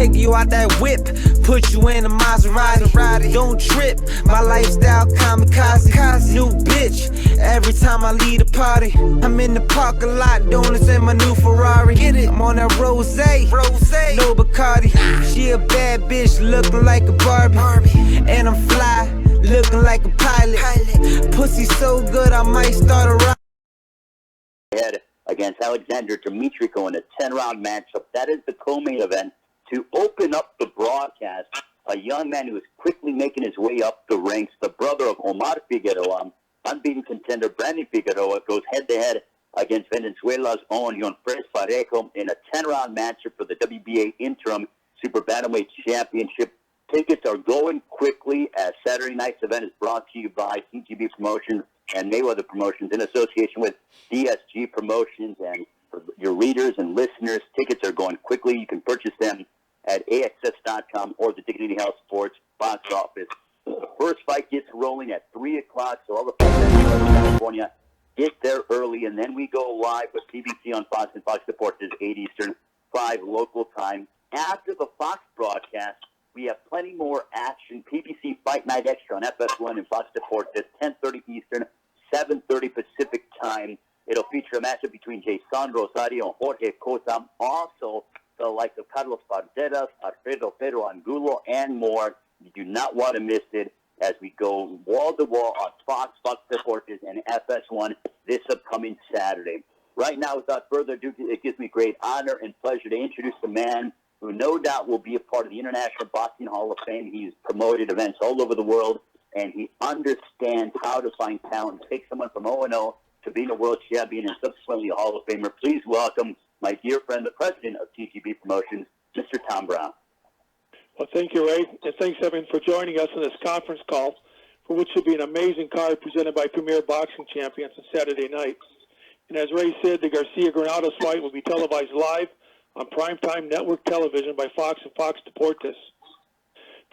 take you out that whip, put you in a Maserati. Don't trip, my lifestyle kamikaze. New bitch, every time I leave the party. I'm in the park a lot, donuts in my new Ferrari. Get it? I'm on that rose, no Bacardi. She a bad bitch, looking like a Barbie. And I'm fly, looking like a pilot. Pussy so good, I might start a rocket. Head against Alexander Dimitrenko in a 10-round matchup. That is the co-main event. To open up the broadcast, a young man who is quickly making his way up the ranks, the brother of Omar Figueroa, unbeaten contender Brandon Figueroa, goes head-to-head against Venezuela's own Yonfrez Parejo in a 10-round matchup for the WBA Interim Super Bantamweight Championship. Tickets are going quickly as Saturday night's event is brought to you by TGB Promotions and Mayweather Promotions in association with DSG Promotions. And for your readers and listeners, tickets are going quickly. You can purchase them at AXS.com or the Dignity Health Sports box office. The first fight gets rolling at 3 o'clock, so all the fans in California get there early, and then we go live with PBC on Fox and Fox Deportes 8 Eastern, 5 local time. After the Fox broadcast, we have plenty more action. PBC Fight Night Extra on FS1 and Fox Deportes, 10:30 Eastern, 7:30 Pacific time. It'll feature a matchup between Jason Rosario and Jorge Cota. Also, the likes of Carlos Parderas, Alfredo Pedro Angulo, and more. You do not want to miss it as we go wall-to-wall on Fox, Fox Deportes, and FS1 this upcoming Saturday. Right now, without further ado, it gives me great honor and pleasure to introduce the man who no doubt will be a part of the International Boxing Hall of Fame. He's promoted events all over the world, and he understands how to find talent, take someone from 0-0 to being a world champion and subsequently a Hall of Famer. Please welcome my dear friend, the president of TGB Promotions, Mr. Tom Brown. Well, thank you, Ray, and thanks, everyone, for joining us on this conference call, for which should be an amazing card presented by Premier Boxing Champions on Saturday night. And as Ray said, the Garcia Granados fight will be televised live on primetime network television by Fox and Fox Deportes.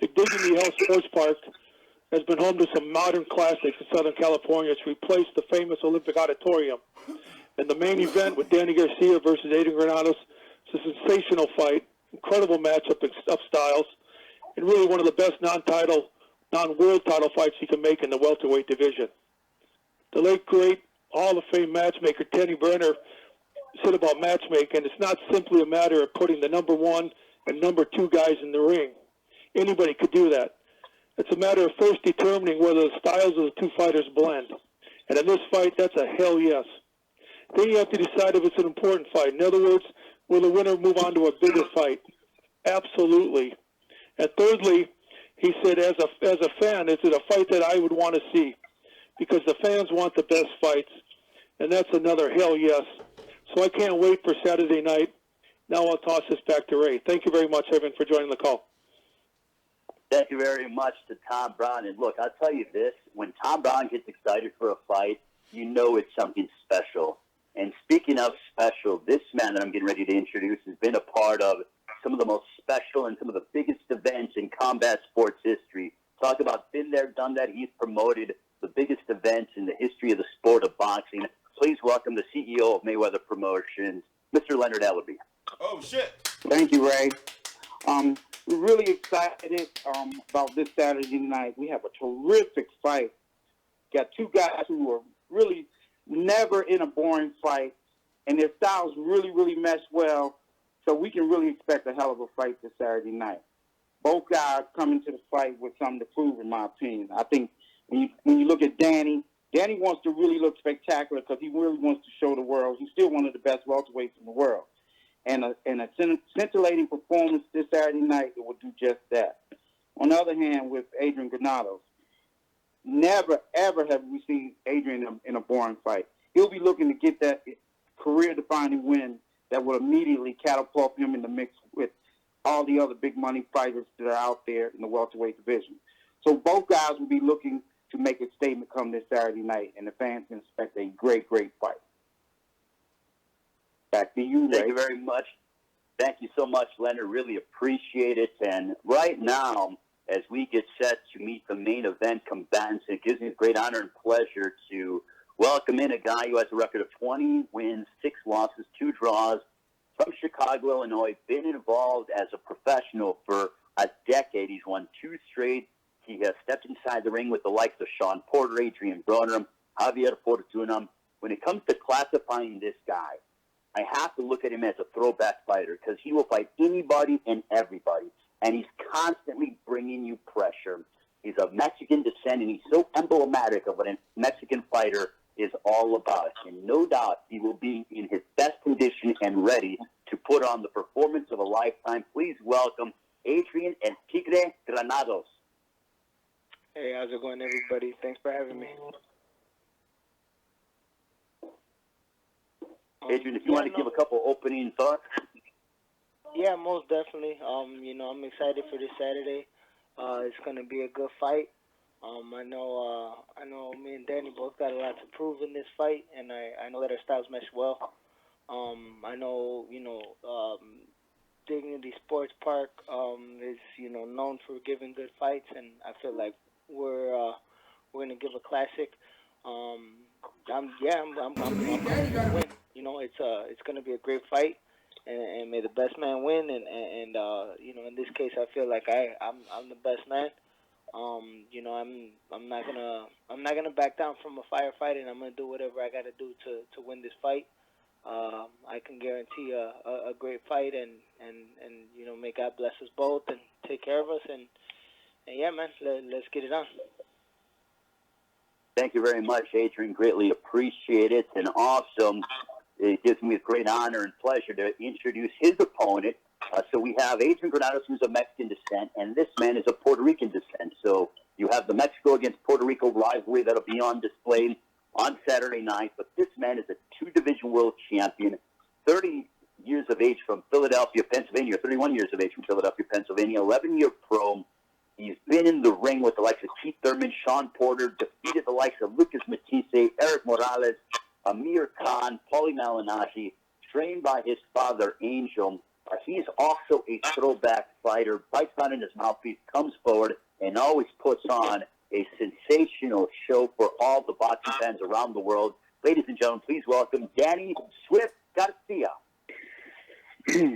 The Dignity Health Sports Park has been home to some modern classics in Southern California. It's replaced the famous Olympic Auditorium. And the main event with Danny Garcia versus Adrian Granados is a sensational fight, incredible matchup of styles, and really one of the best non-world title fights you can make in the welterweight division. The late, great Hall of Fame matchmaker Tenny Brenner said about matchmaking, it's not simply a matter of putting the number 1 and number 2 guys in the ring. Anybody could do that. It's a matter of first determining whether the styles of the two fighters blend. And in this fight, that's a hell yes. Then you have to decide if it's an important fight. In other words, will the winner move on to a bigger fight? Absolutely. And thirdly, he said, as a fan, is it a fight that I would want to see? Because the fans want the best fights. And that's another hell yes. So I can't wait for Saturday night. Now I'll toss this back to Ray. Thank you very much, Evan, for joining the call. Thank you very much to Tom Brown. And look, I'll tell you this, when Tom Brown gets excited for a fight, you know it's something special. And speaking of special, this man that I'm getting ready to introduce has been a part of some of the most special and some of the biggest events in combat sports history. Talk about been there, done that. He's promoted the biggest events in the history of the sport of boxing. Please welcome the CEO of Mayweather Promotions, Mr. Leonard Ellaby. Oh, shit. Thank you, Ray. We're really excited about this Saturday night. We have a terrific fight. Got two guys who are really never in a boring fight, and their styles really, really mesh well, so we can really expect a hell of a fight this Saturday night. Both guys come into the fight with something to prove, in my opinion. I think when you look at Danny wants to really look spectacular because he really wants to show the world. He's still one of the best welterweights in the world. And a scintillating performance this Saturday night, it will do just that. On the other hand, with Adrian Granados, never, ever have we seen Adrian in a boring fight. He'll be looking to get that career-defining win that will immediately catapult him in the mix with all the other big-money fighters that are out there in the welterweight division. So both guys will be looking to make a statement come this Saturday night, and the fans can expect a great, great fight. Back to you, Ray. Thank you very much. Thank you so much, Leonard. Really appreciate it. And right now, as we get set to meet the main event combatants, it gives me a great honor and pleasure to welcome in a guy who has a record of 20 wins, 6 losses, 2 draws, from Chicago, Illinois, been involved as a professional for a decade. He's won 2 straight. He has stepped inside the ring with the likes of Sean Porter, Adrian Granados, Javier Fortuna. When it comes to classifying this guy, I have to look at him as a throwback fighter because he will fight anybody and everybody, and he's constantly bringing you pressure. He's of Mexican descent, and he's so emblematic of what a Mexican fighter is all about. And no doubt he will be in his best condition and ready to put on the performance of a lifetime. Please welcome Adrian and Tigre Granados. Hey, how's it going, everybody? Thanks for having me. Adrian, if you want to give a couple opening thoughts. Yeah, most definitely. I'm excited for this Saturday. It's going to be a good fight. I know me and Danny both got a lot to prove in this fight, and I know that our styles mesh well. I know, Dignity Sports Park is, known for giving good fights, and I feel like we're going to give a classic. I'm going to win. It's going to be a great fight, and may the best man win. And in this case, I feel like I'm the best man. I'm not gonna back down from a firefight, and I'm gonna do whatever I gotta do to win this fight. I can guarantee a great fight, and may God bless us both and take care of us, and yeah, man, let's get it on. Thank you very much, Adrian. Greatly appreciate it, and awesome. It gives me a great honor and pleasure to introduce his opponent. So we have Adrian Granados, who's of Mexican descent, and this man is of Puerto Rican descent. So you have the Mexico against Puerto Rico rivalry that'll be on display on Saturday night. But this man is a 2-division world champion, 30 years of age from Philadelphia, Pennsylvania, 31 years of age from Philadelphia, Pennsylvania, 11-year pro. He's been in the ring with the likes of Keith Thurman, Sean Porter, defeated the likes of Lucas Matisse, Eric Morales, Amir Khan, Paulie Malignaggi, trained by his father, Angel. He's also a throwback fighter, bites on in his mouthpiece, comes forward, and always puts on a sensational show for all the boxing fans around the world. Ladies and gentlemen, please welcome Danny Swift Garcia.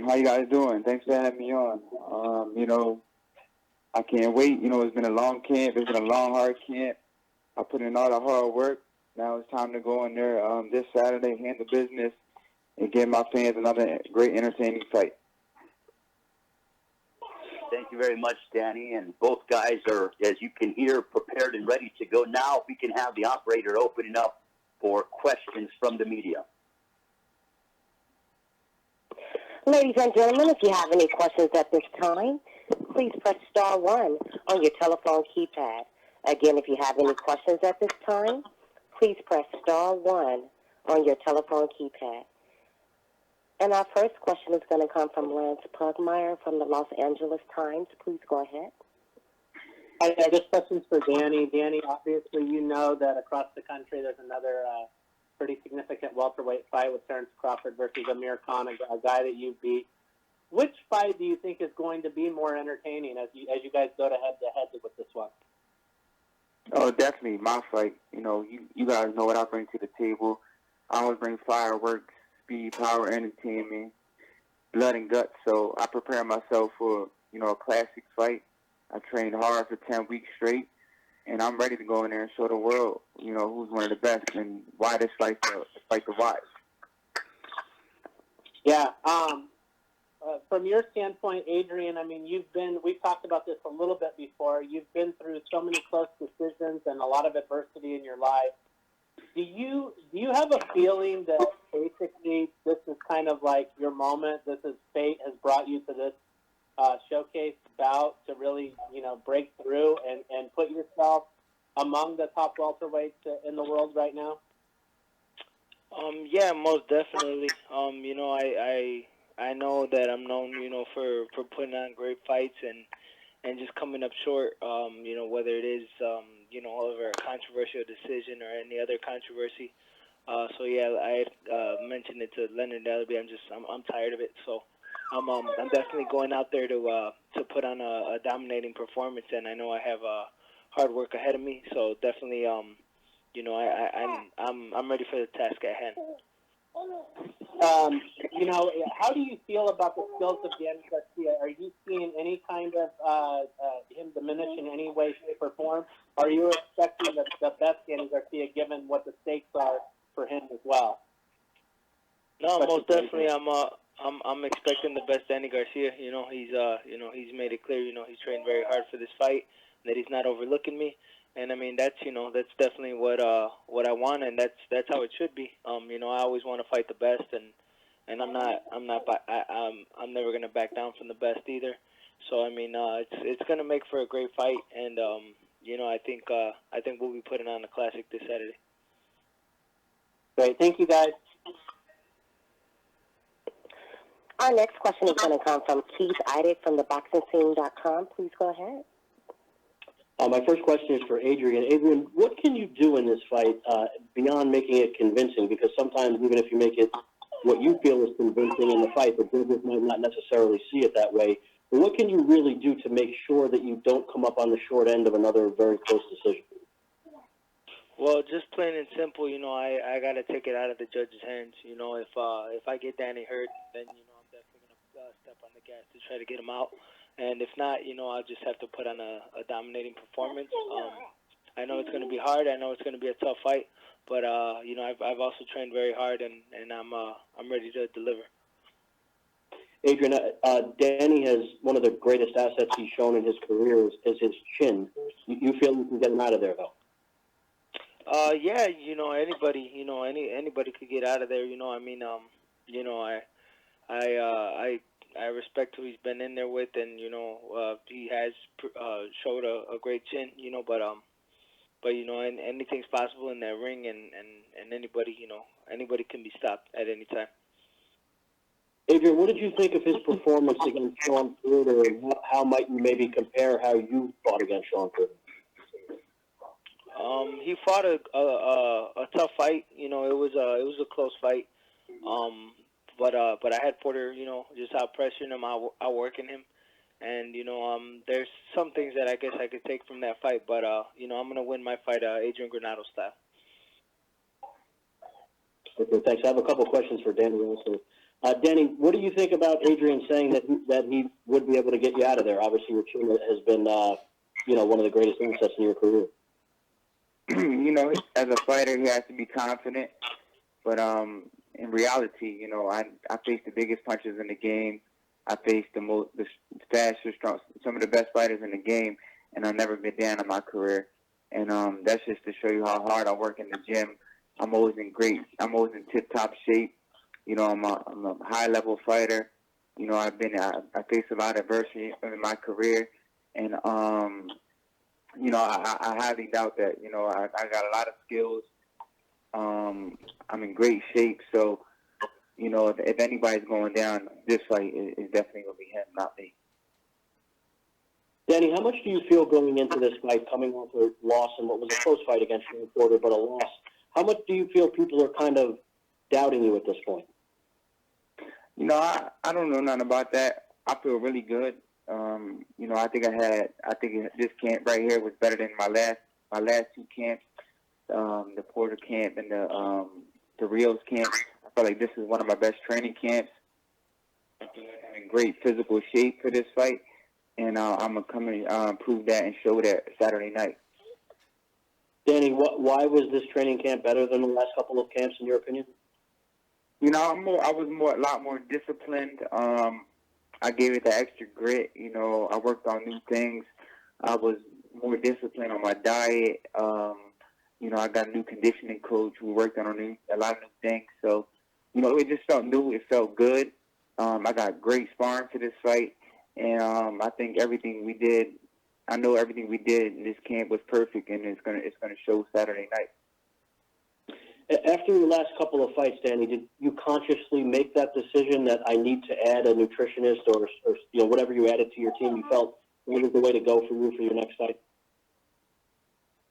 How you guys doing? Thanks for having me on. I can't wait. It's been a long camp. It's been a long, hard camp. I put in all the hard work. Now it's time to go in there this Saturday, handle business, and give my fans another great, entertaining fight. Thank you very much, Danny. And both guys are, as you can hear, prepared and ready to go. Now we can have the operator opening up for questions from the media. Ladies and gentlemen, if you have any questions at this time, please press star 1 on your telephone keypad. Again, if you have any questions at this time, please press star 1 on your telephone keypad. And our first question is going to come from Lance Pugmire from the Los Angeles Times. Please go ahead. Hi, this question's for Danny. Danny, obviously you know that across the country there's another pretty significant welterweight fight with Terrence Crawford versus Amir Khan, a guy that you beat. Which fight do you think is going to be more entertaining as you guys go to head with this one? Oh, definitely my fight. You guys know what I bring to the table. I always bring fireworks, speed, power, entertainment, blood and guts. So I prepare myself for, a classic fight. I trained hard for 10 weeks straight, and I'm ready to go in there and show the world, who's one of the best and why this fight to watch. Yeah. From your standpoint, Adrian, we've talked about this a little bit before. You've been through so many close decisions and a lot of adversity in your life. Do you have a feeling that basically this is kind of like your moment? This is fate has brought you to this showcase bout to really, break through and put yourself among the top welterweights in the world right now? Yeah, most definitely. I know that I'm known, for putting on great fights and just coming up short, whether it is, over a controversial decision or any other controversy. So yeah, I mentioned it to Leonard Ellerby. I'm tired of it. So I'm definitely going out there to put on a dominating performance, and I know I have hard work ahead of me. So definitely, I'm ready for the task at hand. You know, how do you feel about the skills of Danny Garcia? Are you seeing any kind of him diminish in any way, shape, or form? Are you expecting the best Danny Garcia, given what the stakes are for him as well? No, most definitely. I'm expecting the best Danny Garcia. You know, he's made it clear. You know, he's trained very hard for this fight, that he's not overlooking me. And I mean, that's definitely what I want, and that's how it should be. You know, I always want to fight the best, and I'm never gonna back down from the best either. So I mean, it's gonna make for a great fight, and you know, I think we'll be putting on a classic this Saturday. Great, thank you guys. Our next question is going to come from Keith Idek from theboxingscene.com. Please go ahead. My first question is for Adrian. Adrian, what can you do in this fight beyond making it convincing? Because sometimes even if you make it what you feel is convincing in the fight, the judges might not necessarily see it that way. But what can you really do to make sure that you don't come up on the short end of another very close decision? Well, just plain and simple, you know, I got to take it out of the judge's hands. You know, if I get Danny hurt, then, you know, I'm definitely going to step on the gas to try to get him out. And if not, you know, I'll just have to put on a dominating performance. I know it's going to be hard. I know it's going to be a tough fight. But, you know, I've also trained very hard, and I'm ready to deliver. Adrian, Danny has one of the greatest assets he's shown in his career is his chin. You feel you can get him out of there, though? Yeah, you know, anybody could get out of there. You know, I mean, you know, I respect who he's been in there with, and you know, he has showed a great chin. You know, but you know, and anything's possible in that ring, and anybody, you know, anybody can be stopped at any time. Adrian, what did you think of his performance against Sean Porter, and how might you maybe compare how you fought against Sean Porter? He fought a tough fight. You know, it was a close fight. But I had Porter, you know, just out pressuring him, outworking him, and you know, there's some things that I guess I could take from that fight. But you know, I'm gonna win my fight, Adrian Granados style. Okay, thanks. I have a couple questions for Danny also. Danny, what do you think about Adrian saying that he would be able to get you out of there? Obviously, your team has been, you know, one of the greatest assets in your career. You know, as a fighter, he has to be confident. But in reality, you know, I faced the biggest punches in the game. I faced the fastest, strong, some of the best fighters in the game, and I've never been down in my career. And that's just to show you how hard I work in the gym. I'm always in tip-top shape. You know, I'm a high-level fighter. You know, I faced a lot of adversity in my career, and you know, I highly doubt that. You know, I got a lot of skills. I'm in great shape, so you know, if anybody's going down, this fight is definitely going to be him, not me. Danny, how much do you feel going into this fight, coming off a loss in what was a close fight against Sean Porter, but a loss? How much do you feel people are kind of doubting you at this point? You know, I don't know nothing about that. I feel really good. You know, I think this camp right here was better than my last two camps, the Porter camp and the Rios camp. I feel like this is one of my best training camps. I'm in great physical shape for this fight, and I'm gonna come and prove that and show that Saturday night. Danny, why was this training camp better than the last couple of camps, in your opinion? You know, I was a lot more disciplined. I gave it the extra grit. You know, I worked on new things. I was more disciplined on my diet. You know, I got a new conditioning coach who worked on a lot of new things. So, you know, it just felt new. It felt good. I got great sparring for this fight, and I think everything we did. I know everything we did in this camp was perfect, and it's gonna show Saturday night. After your last couple of fights, Danny, did you consciously make that decision that I need to add a nutritionist or you know, whatever you added to your team, you felt was the way to go for you for your next fight?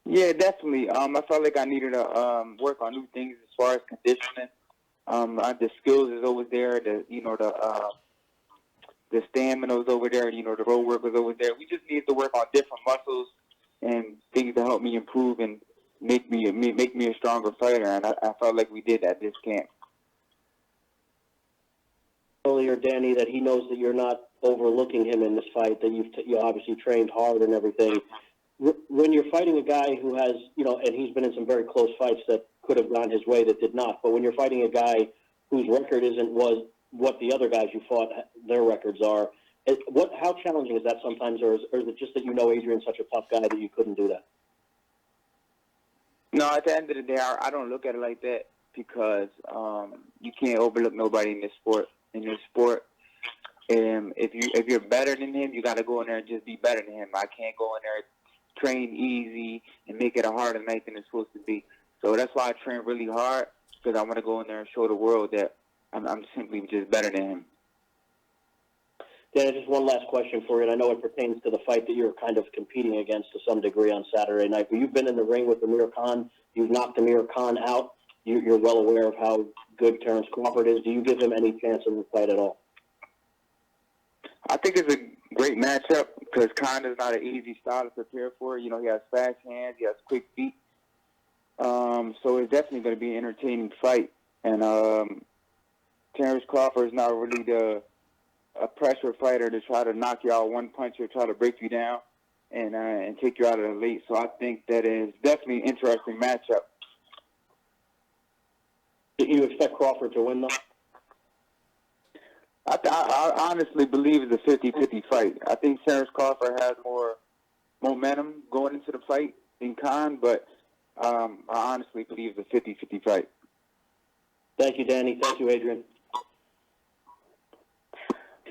Yeah, definitely. I felt like I needed to work on new things as far as conditioning. The skills is always there. The stamina was over there. You know, the road work was over there. We just needed to work on different muscles and things to help me improve and make me a stronger fighter, and I felt like we did at this camp. earlier, Danny, that he knows that you're not overlooking him in this fight, that you obviously trained hard and everything. When you're fighting a guy who has, and he's been in some very close fights that could have gone his way that did not, but when you're fighting a guy whose record was what the other guys you fought, their records are, how challenging is that sometimes, or is it just that Adrian's such a tough guy that you couldn't do that? No, at the end of the day, I don't look at it like that because you can't overlook nobody in this sport. If you're better than him, you got to go in there and just be better than him. I can't go in there, train easy, and make it a harder night than it's supposed to be. So that's why I train really hard, because I want to go in there and show the world that I'm simply just better than him. Dan, just one last question for you, and I know it pertains to the fight that you're kind of competing against to some degree on Saturday night. But you've been in the ring with Amir Khan. You've knocked Amir Khan out. You're well aware of how good Terrence Crawford is. Do you give him any chance in the fight at all? I think it's a great matchup because Khan is not an easy style to prepare for. He has fast hands. He has quick feet. So it's definitely going to be an entertaining fight. And Terrence Crawford is not really a pressure fighter to try to knock you out one punch or try to break you down and take you out of the lead. So I think that is definitely an interesting matchup. Do you expect Crawford to win, though? I honestly believe it's a 50-50 fight. I think Terrence Crawford has more momentum going into the fight than Khan, but I honestly believe it's a 50-50 fight. Thank you, Danny. Thank you, Adrian.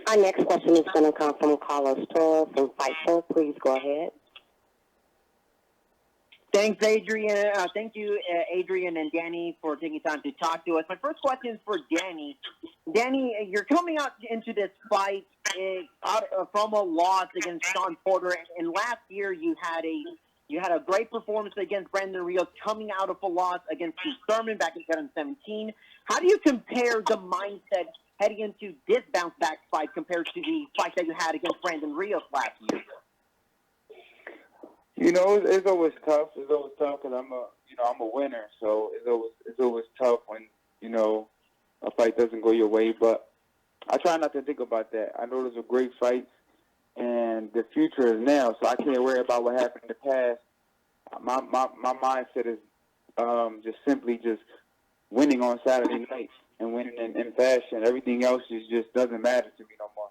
Our next question is going to come from Carlos Torres from Fightful. Please go ahead. Thanks, Adrian. Thank you, Adrian and Danny, for taking time to talk to us. My first question is for Danny. Danny, you're coming out into this fight from a loss against Shawn Porter, and last year you had a great performance against Brandon Rios, coming out of a loss against Keith Thurman back in 2017. How do you compare the mindset heading into this bounce-back fight compared to the fight that you had against Brandon Rios last year? It's always tough. It's always tough because I'm a winner. So it's always tough when a fight doesn't go your way. But I try not to think about that. I know those are great fights, and the future is now. So I can't worry about what happened in the past. My mindset is just simply winning on Saturday night and winning in fashion. Everything else just doesn't matter to me no more.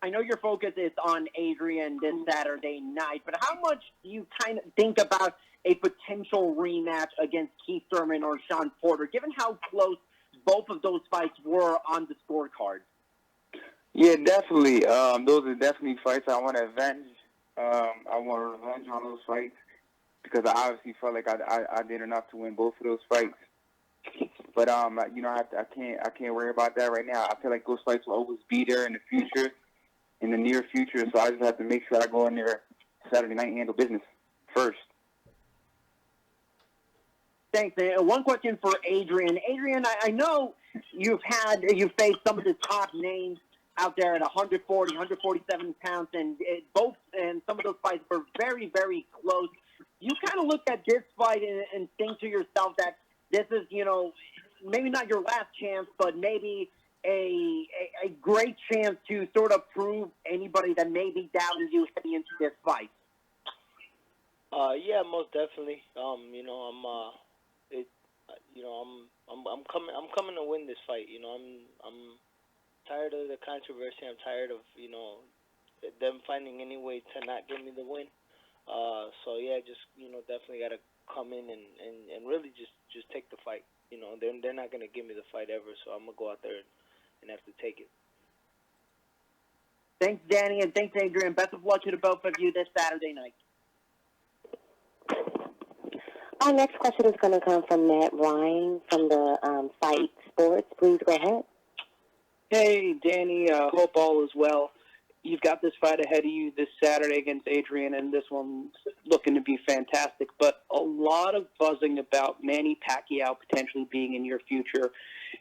I know your focus is on Adrian this Saturday night, but how much do you kind of think about a potential rematch against Keith Thurman or Shawn Porter, given how close both of those fights were on the scorecard? Yeah, definitely. Those are definitely fights I want to avenge. I want revenge on those fights because I obviously felt like I did enough to win both of those fights. But I can't worry about that right now. I feel like those fights will always be there in the future. In the near future, so I just have to make sure I go in there Saturday night and handle business first. Thanks. One question for Adrian. Adrian, I know you've faced some of the top names out there at 140, 147 pounds, and some of those fights were very, very close. You kind of look at this fight and think to yourself that this is, maybe not your last chance, but maybe a great chance to sort of prove anybody that may be doubting you heading into this fight. Yeah, most definitely. I'm coming to win this fight. I'm tired of the controversy. I'm tired of them finding any way to not give me the win. So yeah, just definitely got to come in and really just take the fight. They're not gonna give me the fight ever, so I'm gonna go out there and have to take it. Thanks, Danny, and thanks, Adrian. Best of luck to the both of you this Saturday night. Our next question is going to come from Matt Ryan from the Fight Sports. Please go ahead. Hey, Danny. Hope all is well. You've got this fight ahead of you this Saturday against Adrian, and this one's looking to be fantastic. But a lot of buzzing about Manny Pacquiao potentially being in your future.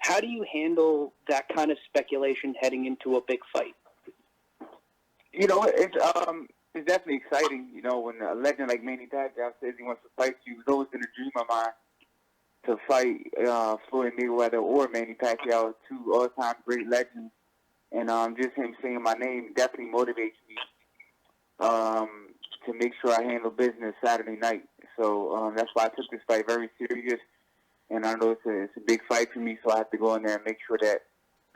How do you handle that kind of speculation heading into a big fight? It's definitely exciting. When a legend like Manny Pacquiao says he wants to fight you, it's always been a dream of mine to fight Floyd Mayweather or Manny Pacquiao, two all-time great legends. And just him saying my name definitely motivates me to make sure I handle business Saturday night. So that's why I took this fight very serious. And I know it's a big fight for me, so I have to go in there and make sure that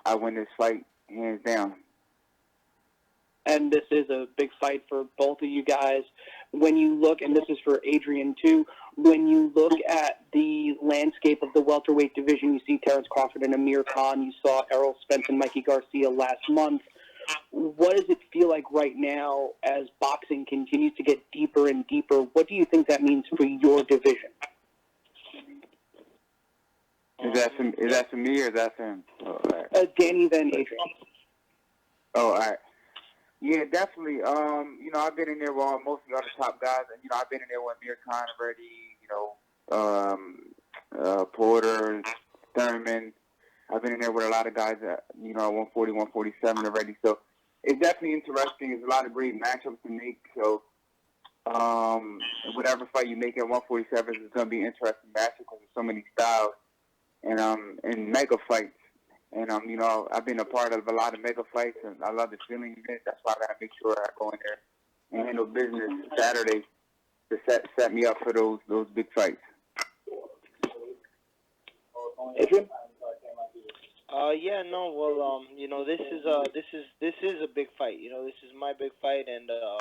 I win this fight hands down. And this is a big fight for both of you guys. When you look, and this is for Adrian too, when you look at the landscape of the welterweight division, you see Terrence Crawford and Amir Khan, you saw Errol Spence and Mikey Garcia last month. What does it feel like right now as boxing continues to get deeper and deeper? What do you think that means for your division? Is that for me or is that for him? Oh, all right. Danny, then Adrian. Oh, all right. Yeah, definitely. I've been in there with most of the other top guys. And, I've been in there with Amir Khan already, Porter, Thurman. I've been in there with a lot of guys at, 140, 147 already. So it's definitely interesting. There's a lot of great matchups to make. So whatever fight you make at 147 is going to be an interesting matchup because there's so many styles and mega fights. And, I've been a part of a lot of mega fights, and I love the feeling of it. That's why I got to make sure I go in there and handle business Saturday to set me up for those big fights. Adrian? This is a big fight. This is my big fight, and I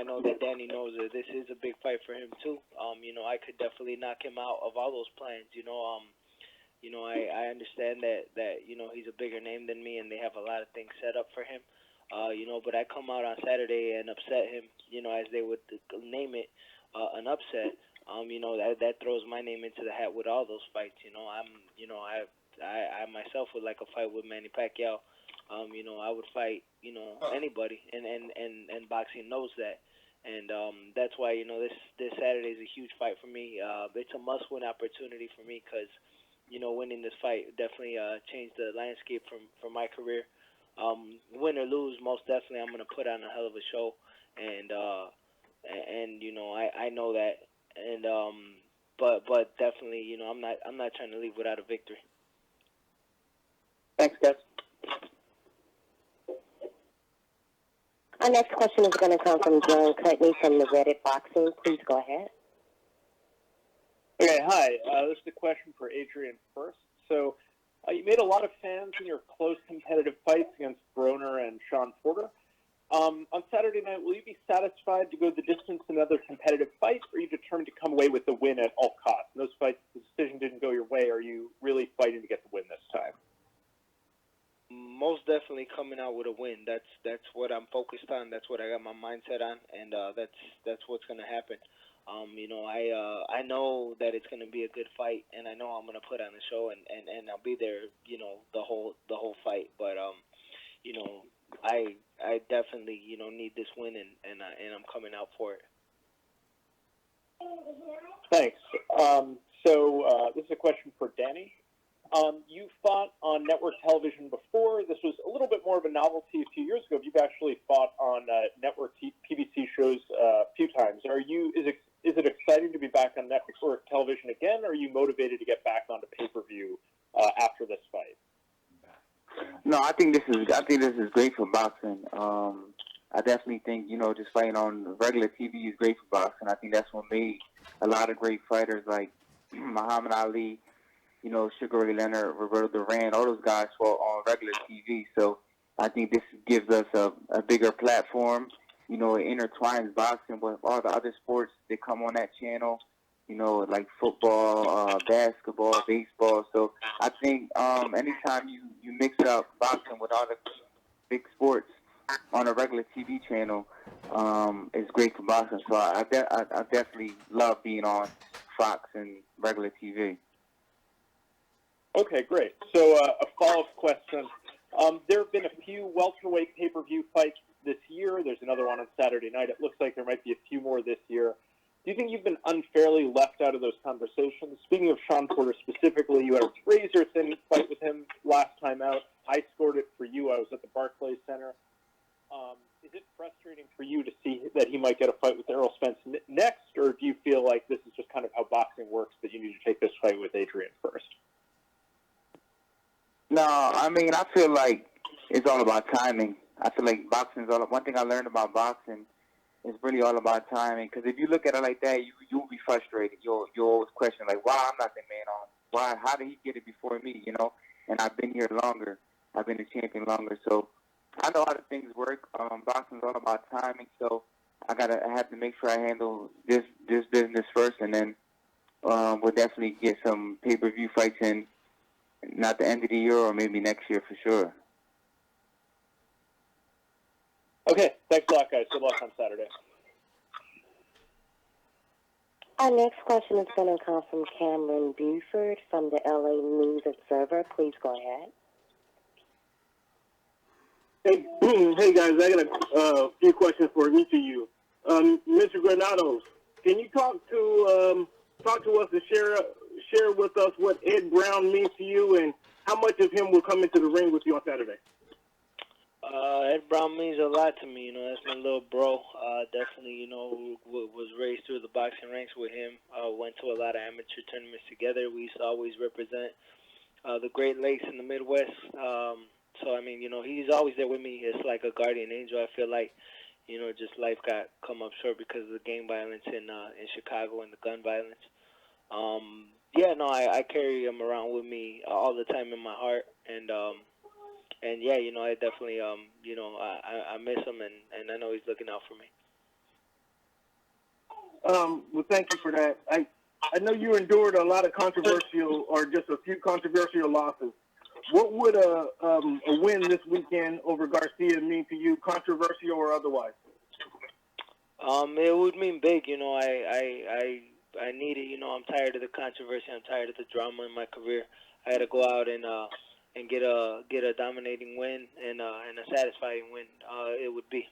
know that Danny knows that this is a big fight for him too. I could definitely knock him out of all those plans. I understand that he's a bigger name than me, and they have a lot of things set up for him. But I come out on Saturday and upset him, as they would name it, an upset. That throws my name into the hat with all those fights. I myself would like a fight with Manny Pacquiao. I would fight, anybody, and boxing knows that. And that's why, this Saturday is a huge fight for me. It's a must-win opportunity for me because, winning this fight definitely changed the landscape for my career. Win or lose, most definitely I'm going to put on a hell of a show. And I know that. And but definitely, I'm not trying to leave without a victory. Thanks, guys. Our next question is going to come from John Cutney from the Reddit Boxing. Please go ahead. Okay, hi. This is a question for Adrian first. So you made a lot of fans in your close competitive fights against Broner and Sean Porter. On Saturday night, will you be satisfied to go the distance in another competitive fight, or are you determined to come away with the win at all costs? In those fights, the decision didn't go your way. Are you really fighting to get the win this time? Most definitely coming out with a win. That's what I'm focused on. That's what I got my mindset on, and that's what's going to happen. I know that it's going to be a good fight, and I know I'm going to put on the show, and I'll be there, the whole fight. But I definitely need this win, and I'm coming out for it. Thanks. This is a question for Danny. You fought on network television before. This was a little bit more of a novelty a few years ago. You've actually fought on network PBC shows a few times. Is it exciting to be back on network television again, or are you motivated to get back onto pay-per-view after this fight? No, I think this is great for boxing. I definitely think just fighting on regular TV is great for boxing. I think that's what made a lot of great fighters like Muhammad Ali, Sugar Ray Leonard, Roberto Duran, all those guys fought on regular TV. So I think this gives us a bigger platform. It intertwines boxing with all the other sports that come on that channel, like football, basketball, baseball. So I think anytime you mix up boxing with all the big sports on a regular TV channel, it's great for boxing. So I definitely love being on Fox and regular TV. Okay, great. So a follow-up question. There have been a few welterweight pay-per-view fights this year. There's another one on Saturday night. It looks like there might be a few more this year. Do you think you've been unfairly left out of those conversations? Speaking of Sean Porter specifically, you had a razor-thin fight with him last time out. I scored it for you. I was at the Barclays Center. is it frustrating for you to see that he might get a fight with Errol Spence next, or do you feel like this is just kind of how boxing works, that you need to take this fight with Adrian first? No, I mean, I feel like it's all about timing. I feel like boxing is all. One thing I learned about boxing is really all about timing. Because if you look at it like that, you'll be frustrated. You'll always question, like, why I'm not the man on? Why? How did he get it before me? You know? And I've been here longer. I've been a champion longer. So I know how the things work. Boxing is all about timing. So I have to make sure I handle this business first, and then we'll definitely get some pay-per-view fights in. Not the end of the year, or maybe next year for sure. Okay, thanks a lot, guys. Good luck on Saturday. Our next question is going to come from Cameron Buford from the LA News Observer. Please go ahead. Hey guys, I got a few questions for each of you. Mr. Granados, can you talk to us and share with us what Ed Brown means to you, and how much of him will come into the ring with you on Saturday? Ed Brown means a lot to me. You know, that's my little bro. Definitely, you know, was raised through the boxing ranks with him. Went to a lot of amateur tournaments together. We used to always represent the Great Lakes in the Midwest. So, I mean, you know, he's always there with me. It's like a guardian angel. I feel like, you know, just life got come up short because of the gang violence in Chicago and the gun violence. Yeah, no, I carry him around with me all the time in my heart. And yeah, you know, I definitely, you know, I miss him, and I know he's looking out for me. Well, thank you for that. I know you endured a lot of controversial, or just a few controversial losses. What would a win this weekend over Garcia mean to you, controversial or otherwise? It would mean big. You know, I need it. You know, I'm tired of the controversy. I'm tired of the drama in my career. I had to go out and get a dominating win and a satisfying win. It would be.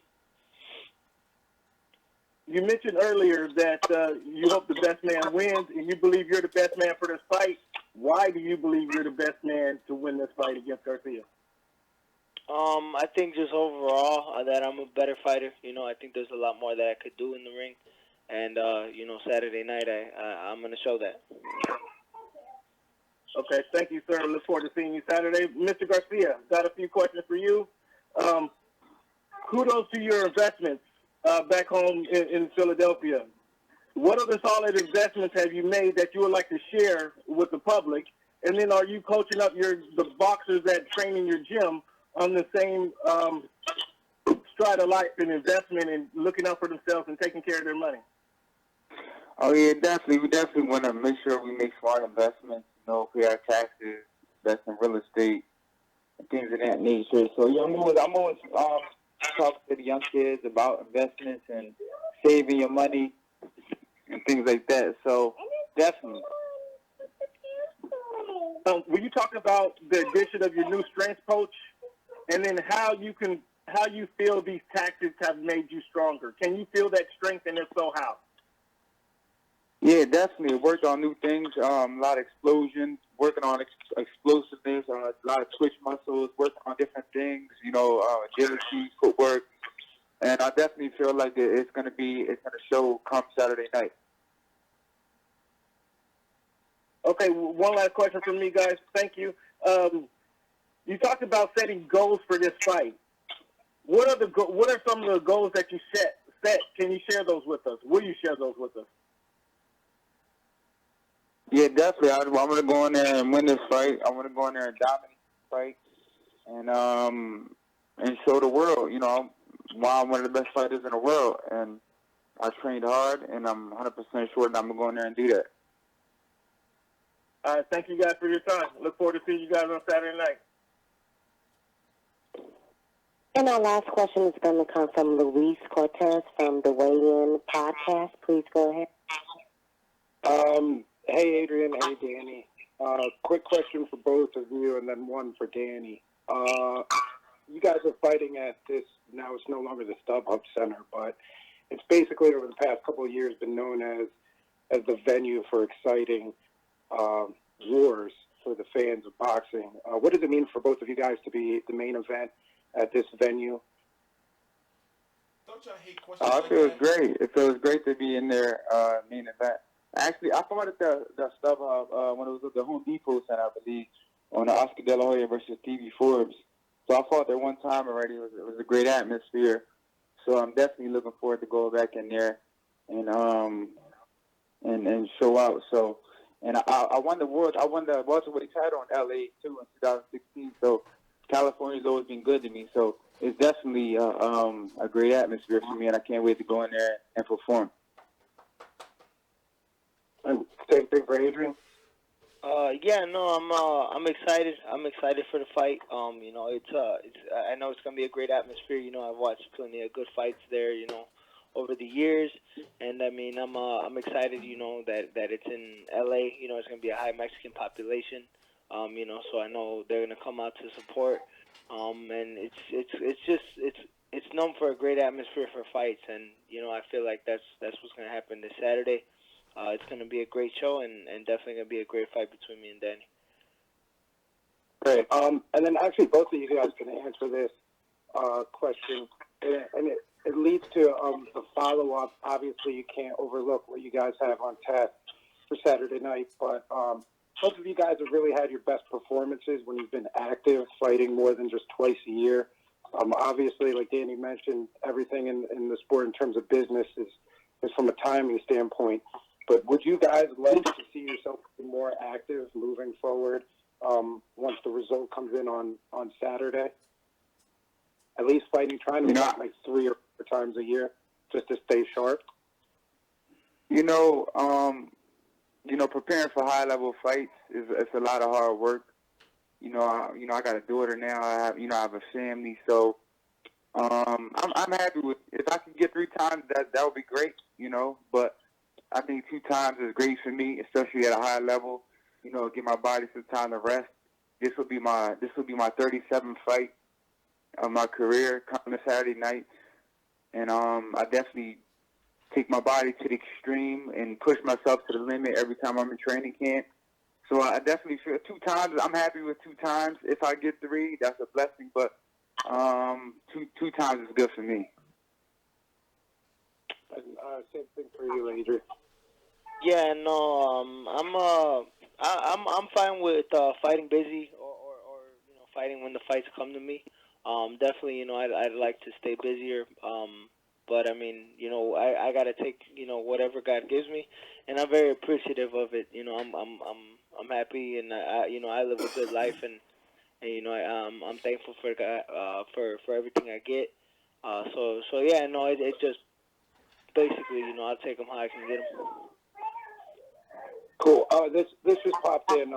You mentioned earlier that you hope the best man wins, and you believe you're the best man for this fight. Why do you believe you're the best man to win this fight against Garcia? I think just overall that I'm a better fighter. You know, I think there's a lot more that I could do in the ring, and you know, Saturday night I'm going to show that. Okay, thank you, sir. Look forward to seeing you Saturday. Mr. Garcia, got a few questions for you. Kudos to your investments back home in Philadelphia. What other solid investments have you made that you would like to share with the public? And then are you coaching up the boxers that train in your gym on the same stride of life and investment and looking out for themselves and taking care of their money? Oh, yeah, definitely. We definitely want to make sure we make smart investments, you know, pay our taxes, invest in real estate, and things of that nature. So, yeah, I'm always talking to the young kids about investments and saving your money and things like that. So, definitely. Will you talk about the addition of your new strength coach, and then how you feel these tactics have made you stronger? Can you feel that strength, and if so, how? Yeah, definitely. Worked on new things, a lot of explosions, working on explosiveness, a lot of twitch muscles, working on different things, you know, agility, footwork. And I definitely feel like it's going to show come Saturday night. Okay, one last question from me, guys. Thank you. You talked about setting goals for this fight. What are some of the goals that you set? Can you share those with us? Will you share those with us? Yeah, definitely. I want to go in there and win this fight. I want to go in there and dominate the fight, and show the world, you know, why I'm one of the best fighters in the world. And I trained hard, and I'm 100% sure that I'm going to go in there and do that. All right, thank you guys for your time. Look forward to seeing you guys on Saturday night. And our last question is going to come from Luis Cortez from the Weigh-In podcast. Please go ahead. Hey, Adrian. Hey, Danny. Quick question for both of you, and then one for Danny. You guys are fighting at this, now it's no longer the StubHub Center, but it's basically over the past couple of years been known as the venue for exciting wars for the fans of boxing. What does it mean for both of you guys to be the main event at this venue? Oh, it feels great. It feels great to be in there, main event. Actually, I fought at the StubHub when it was at the Home Depot Center, I believe, on the Oscar De La Hoya versus Stevie Forbes. So I fought there one time already. It was a great atmosphere. So I'm definitely looking forward to go back in there and show out. So, and I won the welterweight title in LA too in 2016. So California's always been good to me. So it's definitely a great atmosphere for me, and I can't wait to go in there and perform. And same thing for Adrian. I'm excited. I'm excited for the fight. I know it's gonna be a great atmosphere. I've watched plenty of good fights there. Over the years, and I mean, I'm excited. That it's in LA. It's gonna be a high Mexican population. So I know they're gonna come out to support. And it's known for a great atmosphere for fights, and I feel like that's what's gonna happen this Saturday. It's going to be a great show and definitely going to be a great fight between me and Danny. Great. And then actually both of you guys can answer this question. And it leads to the follow-up. Obviously, you can't overlook what you guys have on tap for Saturday night. But both of you guys have really had your best performances when you've been active, fighting more than just twice a year. Obviously, like Danny mentioned, everything in the sport in terms of business is from a timing standpoint. But would you guys like to see yourself be more active moving forward once the result comes in on Saturday? At least trying to fight like 3 or 4 times a year just to stay sharp? Preparing for high-level fights it's a lot of hard work. I got a daughter now. I have a family, so I'm happy with if I can get 3 times. That would be great. But I think 2 times is great for me, especially at a high level. Give my body some time to rest. This will be my 37th fight of my career coming Saturday night, and I definitely take my body to the extreme and push myself to the limit every time I'm in training camp. So I definitely feel 2 times. I'm happy with 2 times. If I get 3, that's a blessing. But 2 times is good for me. And same thing for you, Adrian. Yeah, no, I'm fine with fighting busy or fighting when the fights come to me. Definitely, I'd like to stay busier. But I mean, I gotta take whatever God gives me, and I'm very appreciative of it. I'm happy, and I live a good life, and I'm thankful for God for everything I get. So yeah, no, it's just basically I'll take them how I can get them. Cool. This just popped in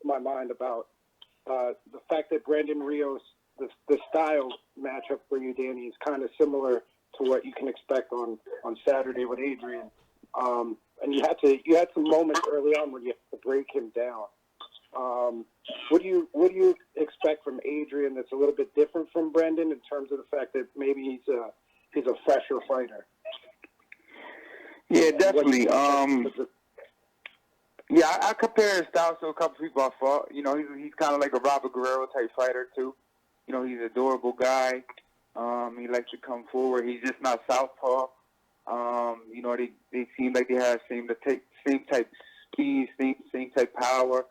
my mind about the fact that Brandon Rios, the style matchup for you, Danny, is kind of similar to what you can expect on Saturday with Adrian. And you had some moments early on when you had to break him down. What do you expect from Adrian that's a little bit different from Brandon in terms of the fact that maybe he's a fresher fighter? Yeah, definitely. Yeah, I compare his style to a couple people I fought. He's kind of like a Robert Guerrero type fighter too. He's an adorable guy. He likes to come forward. He's just not southpaw. They seem like they have same type speed, same type power.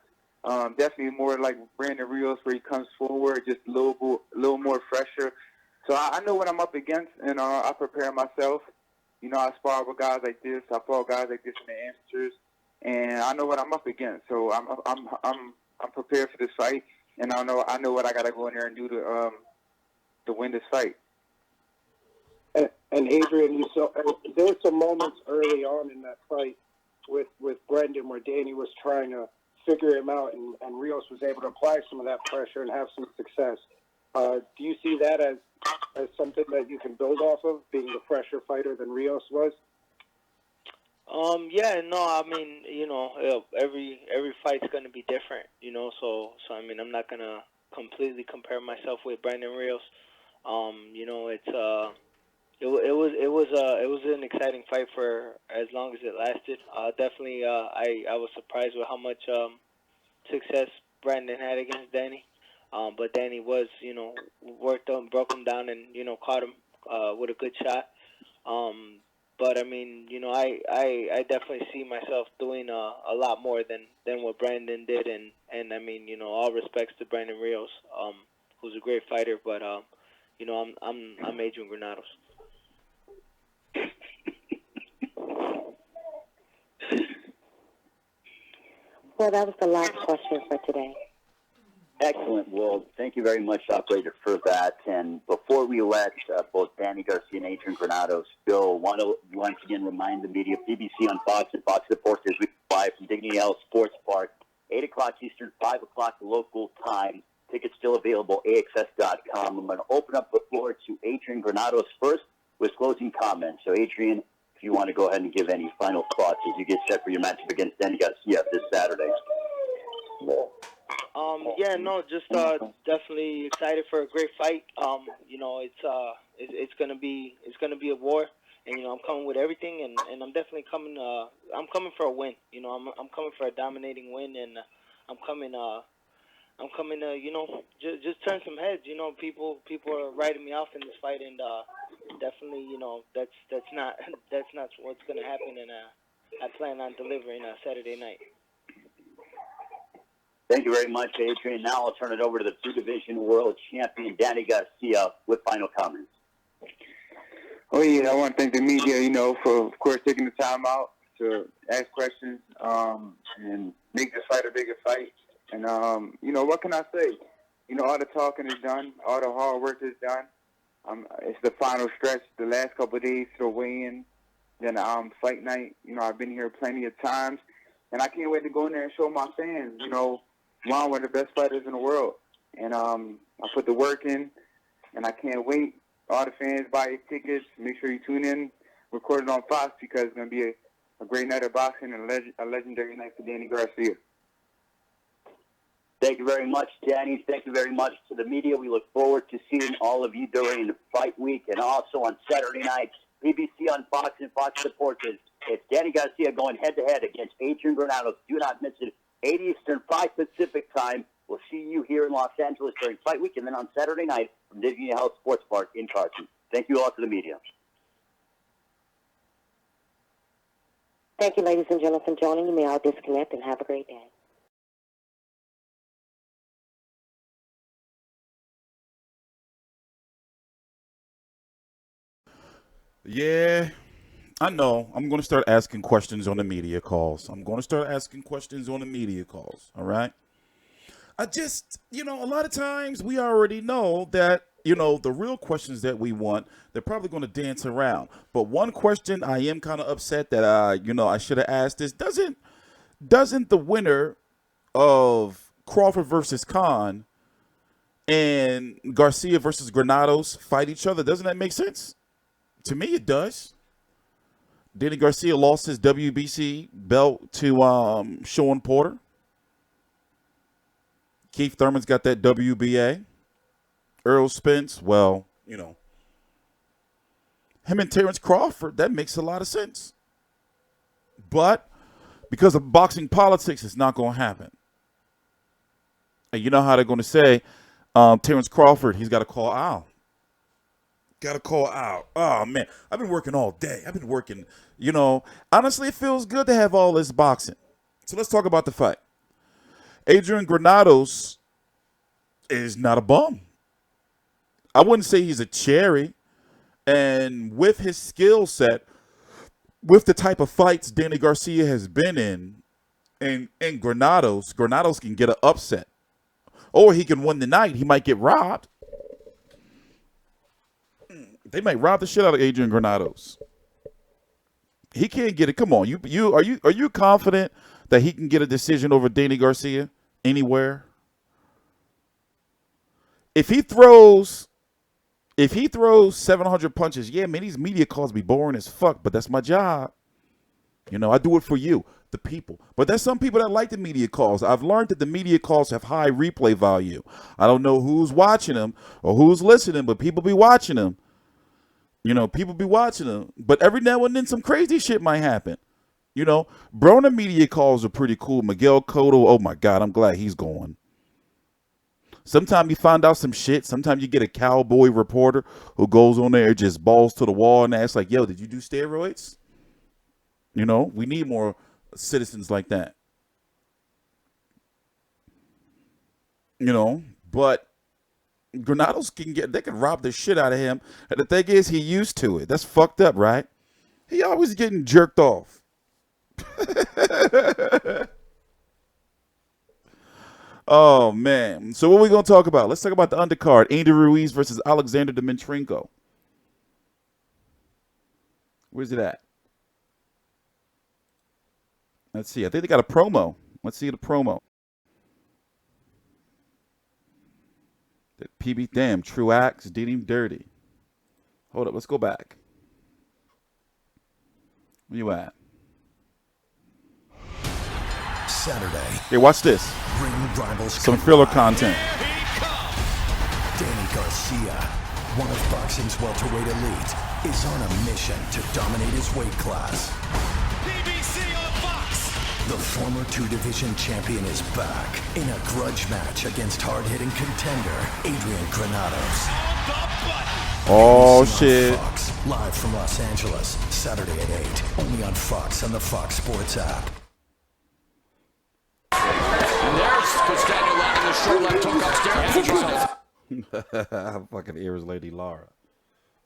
Definitely more like Brandon Rios, where he comes forward, just a little more fresher. So I know what I'm up against, and I prepare myself. I spar with guys like this. I fought guys like this in the amateurs, and I know what I'm up against. So I'm prepared for this fight, and I know what I got to go in there and do to win this fight. And Adrian, there were some moments early on in that fight with Brendan where Danny was trying to figure him out, and Rios was able to apply some of that pressure and have some success. Do you see that as something that you can build off of, being the fresher fighter than Rios was? Yeah, no, I mean, every fight's gonna be different, So I mean, I'm not gonna completely compare myself with Brandon Rios. It was an exciting fight for as long as it lasted. Definitely, I was surprised with how much success Brandon had against Danny. But Danny was, broke him down and, caught him with a good shot. But I mean, you know, I definitely see myself doing a lot more than what Brandon did, and I mean, you know, all respects to Brandon Rios, who's a great fighter, but you know, I'm Adrian Granados. Well, that was the last question for today. Excellent. Well, thank you very much, operator, for that. And before we let both Danny Garcia and Adrian Granados go, I want to once again remind the media, PBC on Fox and Fox Deportes, we live from Dignity Health Sports Park, 8 o'clock Eastern, 5 o'clock local time. Tickets still available, AXS.com. I'm going to open up the floor to Adrian Granados first with closing comments. So, Adrian, if you want to go ahead and give any final thoughts as you get set for your matchup against Danny Garcia this Saturday. Yeah, no, just definitely excited for a great fight. You know, it's gonna be a war, and you know, I'm coming with everything, and I'm definitely coming. I'm coming for a win. You know, I'm coming for a dominating win, and I'm coming to you know, just turn some heads. You know, people are writing me off in this fight, and definitely, you know, that's not what's gonna happen, and I plan on delivering Saturday night. Thank you very much, Adrian. Now I'll turn it over to the two-division world champion, Danny Garcia, with final comments. Oh, yeah, I want to thank the media, you know, for, of course, taking the time out to ask questions and make this fight a bigger fight. And, you know, what can I say? You know, all the talking is done. All the hard work is done. It's the final stretch, the last couple of days to weigh-in, then fight night. You know, I've been here plenty of times, and I can't wait to go in there and show my fans, you know, one of the best fighters in the world. And I put the work in, and I can't wait. All the fans buy your tickets. Make sure you tune in, record it on Fox, because it's going to be a great night of boxing and a legendary night for Danny Garcia. Thank you very much, Danny. Thank you very much to the media. We look forward to seeing all of you during the fight week and also on Saturday night, PBC on Fox and Fox Deportes. It's Danny Garcia going head-to-head against Adrian Granados. Do not miss it. 8 Eastern, 5 Pacific time. We'll see you here in Los Angeles during fight week and then on Saturday night from Dignity Health Sports Park in Carson. Thank you all to the media. Thank you, ladies and gentlemen, for joining. You may all disconnect and have a great day. Yeah, I know. I'm going to start asking questions on the media calls. All right? I just, you know, a lot of times we already know that, you know, the real questions that we want, they're probably going to dance around. But one question I am kind of upset that, you know, I should have asked is, doesn't the winner of Crawford versus Khan and Garcia versus Granados fight each other? Doesn't that make sense? To me, it does. Danny Garcia lost his WBC belt to Sean Porter. Keith Thurman's got that WBA. Earl Spence, well, you know. Him and Terrence Crawford, that makes a lot of sense. But because of boxing politics, it's not going to happen. And you know how they're going to say, Terrence Crawford, he's got to call Al. Oh, man. I've been working all day. You know. Honestly, it feels good to have all this boxing. So let's talk about the fight. Adrian Granados is not a bum. I wouldn't say he's a cherry. And with his skill set, with the type of fights Danny Garcia has been in, and Granados can get an upset. Or he can win the night. He might get robbed. They might rob the shit out of Adrian Granados. He can't get it. Come on, are you confident that he can get a decision over Danny Garcia anywhere? If he throws 700 punches, yeah, man, these media calls be boring as fuck, but that's my job. You know, I do it for you, the people. But there's some people that like the media calls. I've learned that the media calls have high replay value. I don't know who's watching them or who's listening, but people be watching them. You know, people be watching them. But every now and then some crazy shit might happen. You know, Broner media calls are pretty cool. Miguel Cotto, oh my God, I'm glad he's going. Sometimes you find out some shit. Sometimes you get a cowboy reporter who goes on there, just balls to the wall and asks like, yo, did you do steroids? You know, we need more citizens like that. You know, but Granados they can rob the shit out of him. And the thing is, he used to it. That's fucked up, right? He always getting jerked off. Oh, man. So what are we going to talk about? Let's talk about the undercard. Andy Ruiz versus Alexander Dimitrenko. Where's it at? Let's see. I think they got a promo. Let's see the promo. That PB, damn, True Acts did him dirty. Hold up. Let's go back. Where you at? Saturday. Here, watch this. Ring rivals. Some filler content. Danny Garcia, one of boxing's welterweight elite, is on a mission to dominate his weight class. BBC on Fox. The former two-division champion is back in a grudge match against hard-hitting contender Adrian Granados. Oh, shit. Fox, live from Los Angeles, Saturday at 8, only on Fox and the Fox Sports app. And there's Costanza landing the short left hook upstairs. Fucking ears, Lady Lara.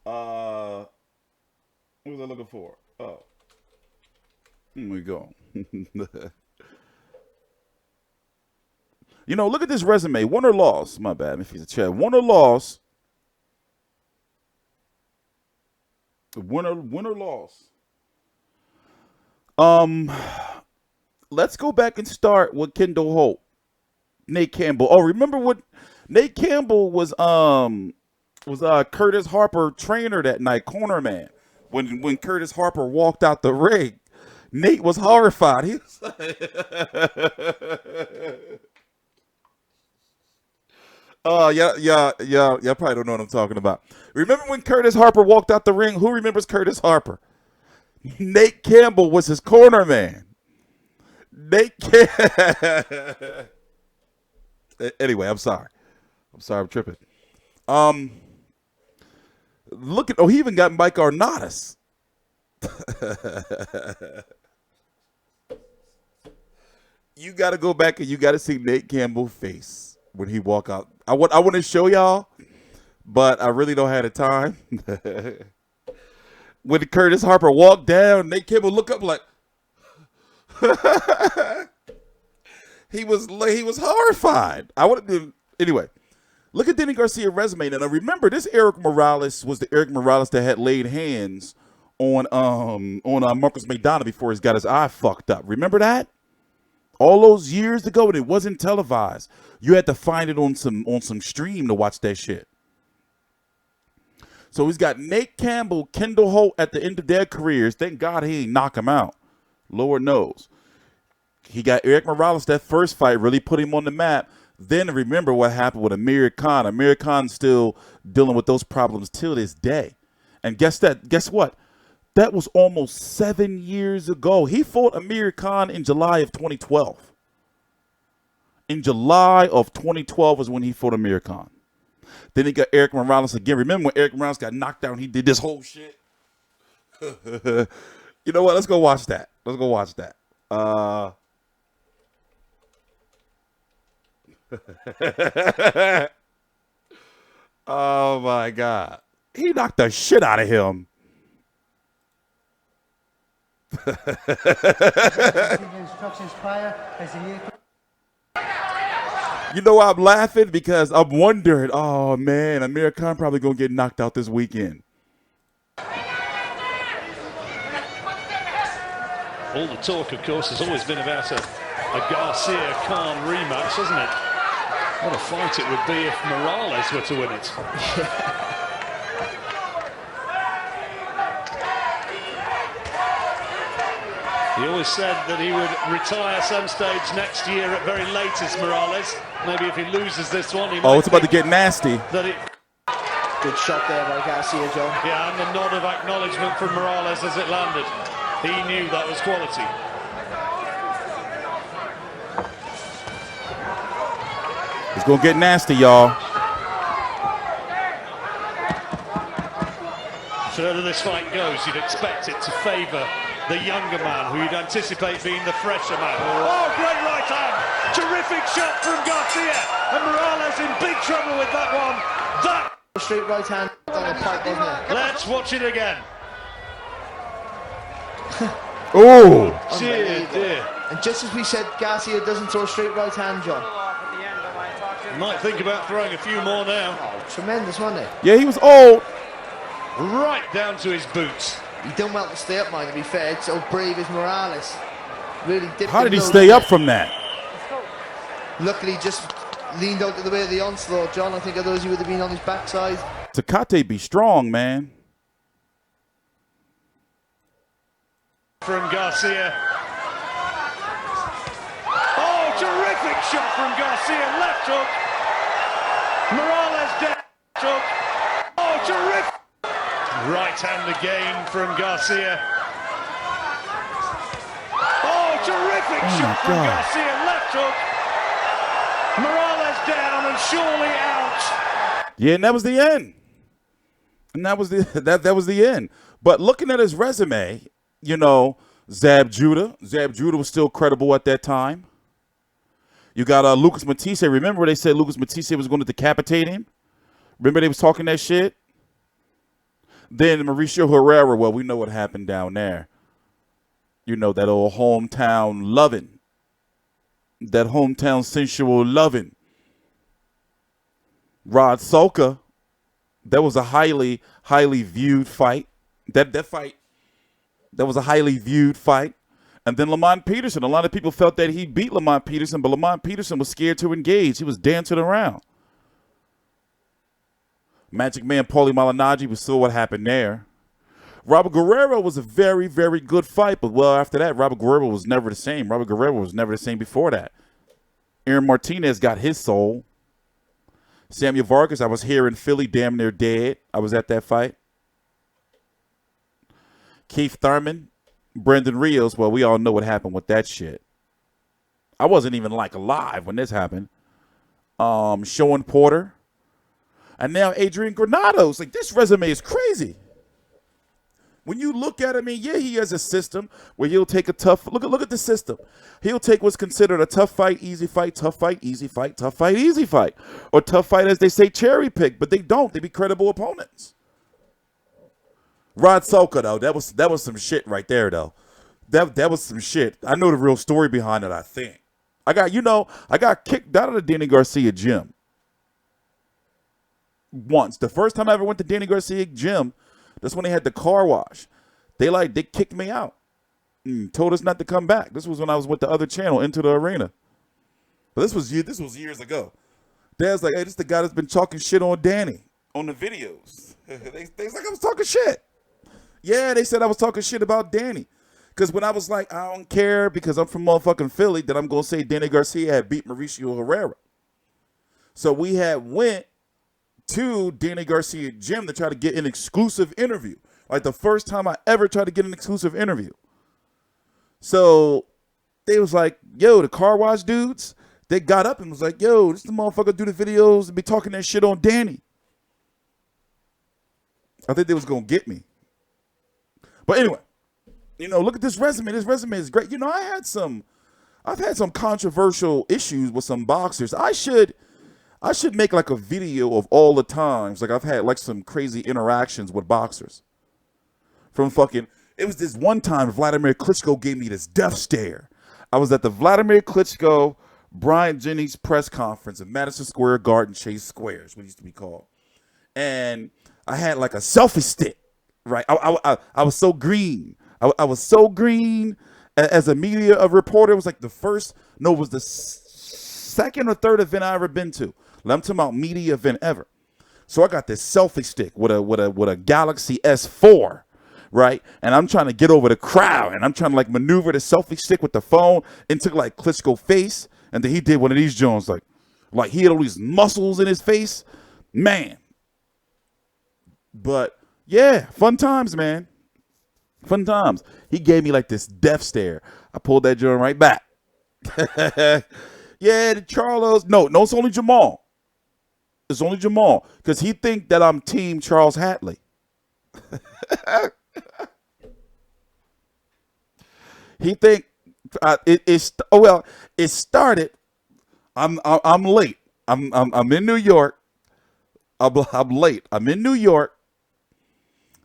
What was I looking for? Oh. Here we go. You know, look at this resume. Won or loss. My bad. If he's a chat. Won or loss. Win or loss. Let's go back and start with Kendall Holt. Nate Campbell. Oh, remember what Nate Campbell was Curtis Harper trainer that night, corner man. When Curtis Harper walked out the ring, Nate was horrified. He was like, oh, y'all probably don't know what I'm talking about. Remember when Curtis Harper walked out the ring? Who remembers Curtis Harper? Nate Campbell was his corner man. Anyway, I'm sorry. I'm tripping. Look at, he even got Mike Arnautis. You got to go back and you got to see Nate Campbell's face when he walk out. I want to show y'all, but I really don't have the time. When Curtis Harper walked down, Nate Campbell looked up like, he was horrified. Anyway. Look at Danny Garcia's resume. Now remember, this Eric Morales was the Eric Morales that had laid hands on Marcus McDonough before he got his eye fucked up. Remember that? All those years ago, and it wasn't televised. You had to find it on some stream to watch that shit. So he's got Nate Campbell, Kendall Holt at the end of their careers. Thank God he ain't knock him out. Lord knows. He got Eric Morales, that first fight really put him on the map. Then remember what happened with Amir Khan. Amir Khan's still dealing with those problems till this day. And guess what? That was almost 7 years ago. He fought Amir Khan in July of 2012. In July of 2012 was when he fought Amir Khan. Then he got Eric Morales again. Remember when Eric Morales got knocked down, he did this whole shit? You know what? Let's go watch that. Oh my God. He knocked the shit out of him. You know why I'm laughing? Because I'm wondering, oh man, Amir Khan probably gonna get knocked out this weekend. All the talk, of course, has always been about a Garcia-Khan rematch, hasn't it? What a fight it would be if Morales were to win it. He always said that he would retire some stage next year at very latest, Morales. Maybe if he loses this one, he might. Oh, it's about to get nasty. Good shot there by Garcia, John. Yeah, and the nod of acknowledgement from Morales as it landed. He knew that was quality. He's gonna get nasty, y'all. Further this fight goes, you'd expect it to favour the younger man, who you'd anticipate being the fresher man. Oh, great right hand! Terrific shot from Garcia, and Morales in big trouble with that one. That straight right hand on the pipe, wasn't it? Let's watch it again. Oh, dear. And just as we said, Garcia doesn't throw straight right hand, John. Might think about throwing a few more now. Oh, tremendous, wasn't it? yeah, he was old. Right down to his boots. He done well to stay up, mind, to be fair. It's so brave as Morales. Really dipped. How did he stay up from that? Luckily, just leaned out of the way of the onslaught, John. I think otherwise he would have been on his backside. Tecate be strong, man. From Garcia. Oh, terrific shot from Garcia. Left hook. Morales down. Hook. Oh, terrific. Right hand again from Garcia. Oh, terrific shot from Garcia. Left hook. Morales down and surely out. Yeah, and that was the end. And that was the end. But looking at his resume, you know, Zab Judah was still credible at that time. You got Lucas Matisse. Remember they said Lucas Matisse was going to decapitate him? Remember they was talking that shit? Then Mauricio Herrera, well, we know what happened down there. You know, that old hometown loving. That hometown sensual loving. Rod Soka, that was a highly, highly viewed fight. That was a highly viewed fight. And then Lamont Peterson. A lot of people felt that he beat Lamont Peterson, but Lamont Peterson was scared to engage. He was dancing around. Magic Man Paulie Malignaggi, we saw what happened there. Robert Guerrero was a very, very good fight, but well, after that, Robert Guerrero was never the same. Robert Guerrero was never the same before that. Aaron Martinez got his soul. Samuel Vargas, I was here in Philly, damn near dead. I was at that fight. Keith Thurman, Brendan Rios, well, we all know what happened with that shit. I wasn't even like alive when this happened. Sean Porter. And now Adrian Granados. Like, this resume is crazy. When you look at him, I mean, yeah, he has a system where he'll take a tough, look at the system. He'll take what's considered a tough fight, easy fight, tough fight, easy fight, tough fight, easy fight. Or tough fight, as they say, cherry pick, but they don't. They be credible opponents. Rod Soka, though, that was some shit right there, though. That was some shit. I know the real story behind it, I think. I got kicked out of the Danny Garcia gym. Once. The first time I ever went to Danny Garcia gym, that's when they had the car wash. They kicked me out. Told us not to come back. This was when I was with the other channel, Into the Arena. But this was years ago. Dad's like, hey, this is the guy that's been talking shit on Danny on the videos. they was like I was talking shit. Yeah, they said I was talking shit about Danny. Because when I was like, I don't care because I'm from motherfucking Philly, that I'm going to say Danny Garcia had beat Mauricio Herrera. So we had went to Danny Garcia gym to try to get an exclusive interview. Like the first time I ever tried to get an exclusive interview. So they was like, yo, the car wash dudes, they got up and was like, yo, this the motherfucker do the videos and be talking that shit on Danny. I think they was going to get me. But anyway, you know, look at this resume. This resume is great. You know, I've had some controversial issues with some boxers. I should make like a video of all the times like I've had like some crazy interactions with boxers. From it was this one time Vladimir Klitschko gave me this death stare. I was at the Vladimir Klitschko Brian Jennings press conference in Madison Square Garden, Chase Square is what it used to be called. And I had like a selfie stick, right? I was so green. I was so green as a media reporter. It was like it was the second or third event I ever been to. I'm talking about media event ever. So I got this selfie stick with a Galaxy S4, right? And I'm trying to get over the crowd, and I'm trying to like maneuver the selfie stick with the phone into like Klitschko's face, and then he did one of these Jones, like he had all these muscles in his face, man. But yeah, fun times, man. Fun times. He gave me like this death stare. I pulled that joint right back. Yeah, the Charlos. No, it's only Jamal. It's only Jamal because he think that I'm Team Charles Hatley. He think it started. I'm late. I'm in New York. I'm late. I'm in New York,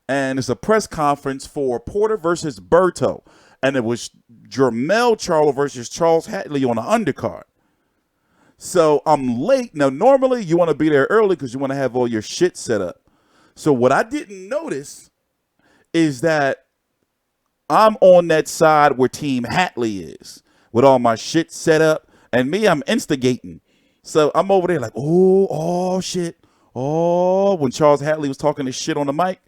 and it's a press conference for Porter versus Berto, and it was Jermell Charlo versus Charles Hatley on the undercard. So I'm late. Now, normally you want to be there early because you want to have all your shit set up. So what I didn't notice is that I'm on that side where Team Hatley is with all my shit set up, and me, I'm instigating. So I'm over there like, oh, shit. Oh, when Charles Hatley was talking this shit on the mic.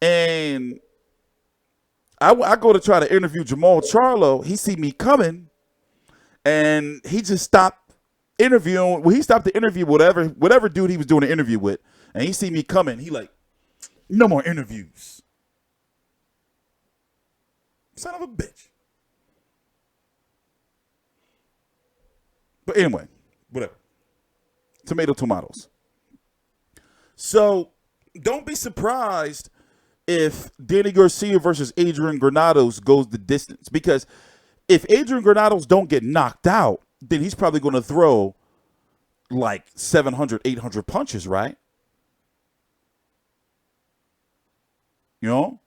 And I go to try to interview Jamal Charlo. He see me coming, and he just stopped interviewing. Well, he stopped the interview, whatever dude he was doing an interview with. And he see me coming. He like, no more interviews. Son of a bitch. But anyway, whatever. Tomatoes. So don't be surprised if Danny Garcia versus Adrian Granados goes the distance. Because if Adrian Granados don't get knocked out, then he's probably going to throw like 700, 800 punches, right? You know?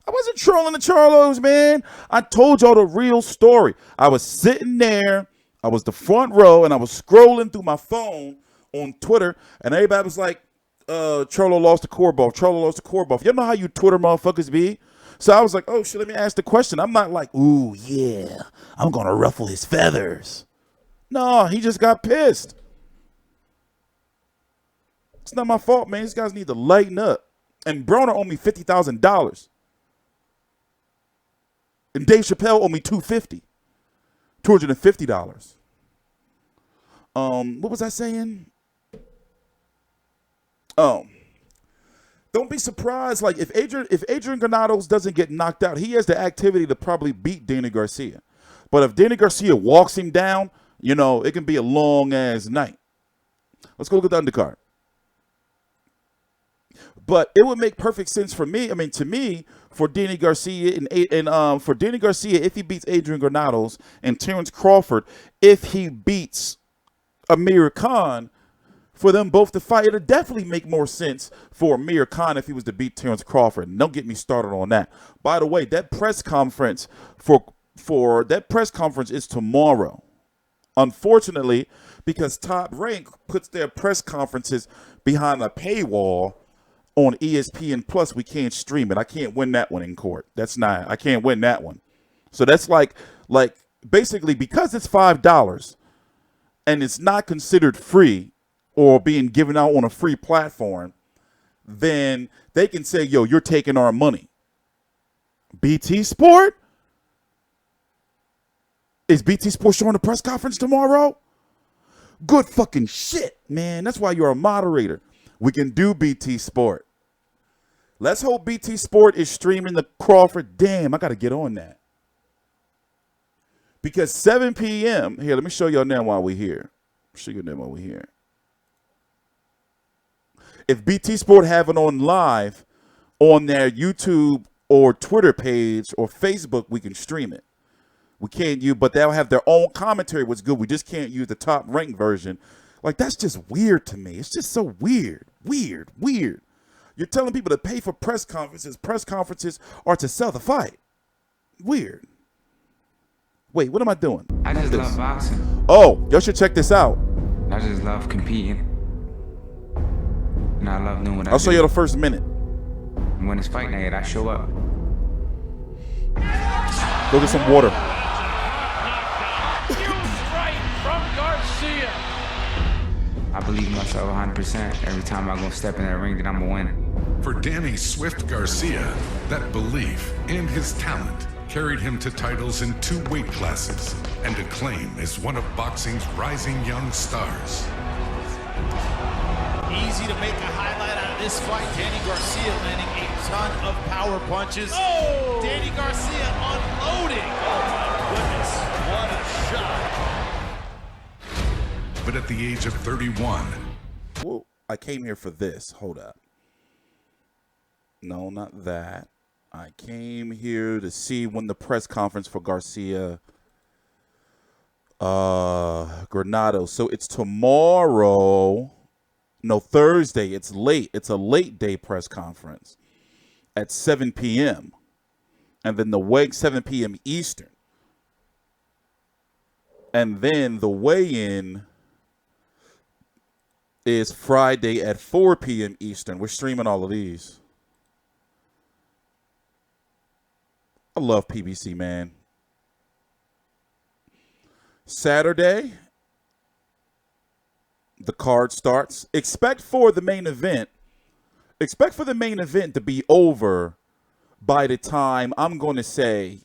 I wasn't trolling the Charlos, man. I told y'all the real story. I was sitting there. I was the front row, and I was scrolling through my phone on Twitter, and everybody was like, Charlo lost the Korobov. Charlo lost the Korobov. You know how you Twitter motherfuckers be? So I was like, oh, shit, let me ask the question. I'm not like, ooh, yeah, I'm going to ruffle his feathers. No, he just got pissed. It's not my fault, man. These guys need to lighten up. And Broner owed me $50,000. And Dave Chappelle owed me $250. What was I saying? Don't be surprised. Like if Adrian Granados doesn't get knocked out, he has the activity to probably beat Danny Garcia. But if Danny Garcia walks him down, you know, it can be a long ass night. Let's go look at the undercard. But it would make perfect sense for me. I mean, to me, for Danny Garcia and for Danny Garcia, if he beats Adrian Granados, and Terrence Crawford, if he beats Amir Khan, for them both to fight, it'll definitely make more sense for Amir Khan if he was to beat Terrence Crawford. And don't get me started on that. By the way, that press conference for that press conference is tomorrow. Unfortunately, because Top Rank puts their press conferences behind a paywall on ESPN Plus, we can't stream it. I can't win that one in court. I can't win that one. So that's like basically because it's $5 and it's not considered free or being given out on a free platform, then they can say, yo, you're taking our money. BT Sport? Is BT Sport showing a press conference tomorrow? Good fucking shit, man. That's why you're a moderator. We can do BT Sport. Let's hope BT Sport is streaming the Crawford. Damn, I got to get on that. Because 7 p.m. Here, let me show y'all now while we're here. If BT Sport have it on live on their YouTube or Twitter page or Facebook, we can stream it. We can't use, but they'll have their own commentary, what's good. We just can't use the Top Rank version. Like, that's just weird to me. It's just so weird. You're telling people to pay for press conferences. Press conferences are to sell the fight. Weird. Wait, what am I doing? I just love boxing. Oh, y'all should check this out. I just love competing. And I love doing what I do. I'll show you the first minute. And when it's fight night, I show up. Go get some water. From Garcia. I believe in myself 100%. Every time I go step in that ring, that I'm going to win. For Danny Swift Garcia, that belief and his talent carried him to titles in 2 weight classes and acclaim as one of boxing's rising young stars. Easy to make a highlight out of this fight. Danny Garcia landing a ton of power punches. Oh! Danny Garcia unloading. Oh my goodness, what a shot. But at the age of 31, Whoa, I came here for this. Hold up. No, not that. I came here to see when the press conference for Garcia Granados. So it's tomorrow. No, Thursday. It's late. It's a late day press conference at 7 p.m. And then the weigh 7 p.m. Eastern. And then the weigh-in is Friday at 4 p.m. Eastern. We're streaming all of these. I love PBC, man. Saturday, the card starts. Expect for the main event to be over by the time, I'm going to say,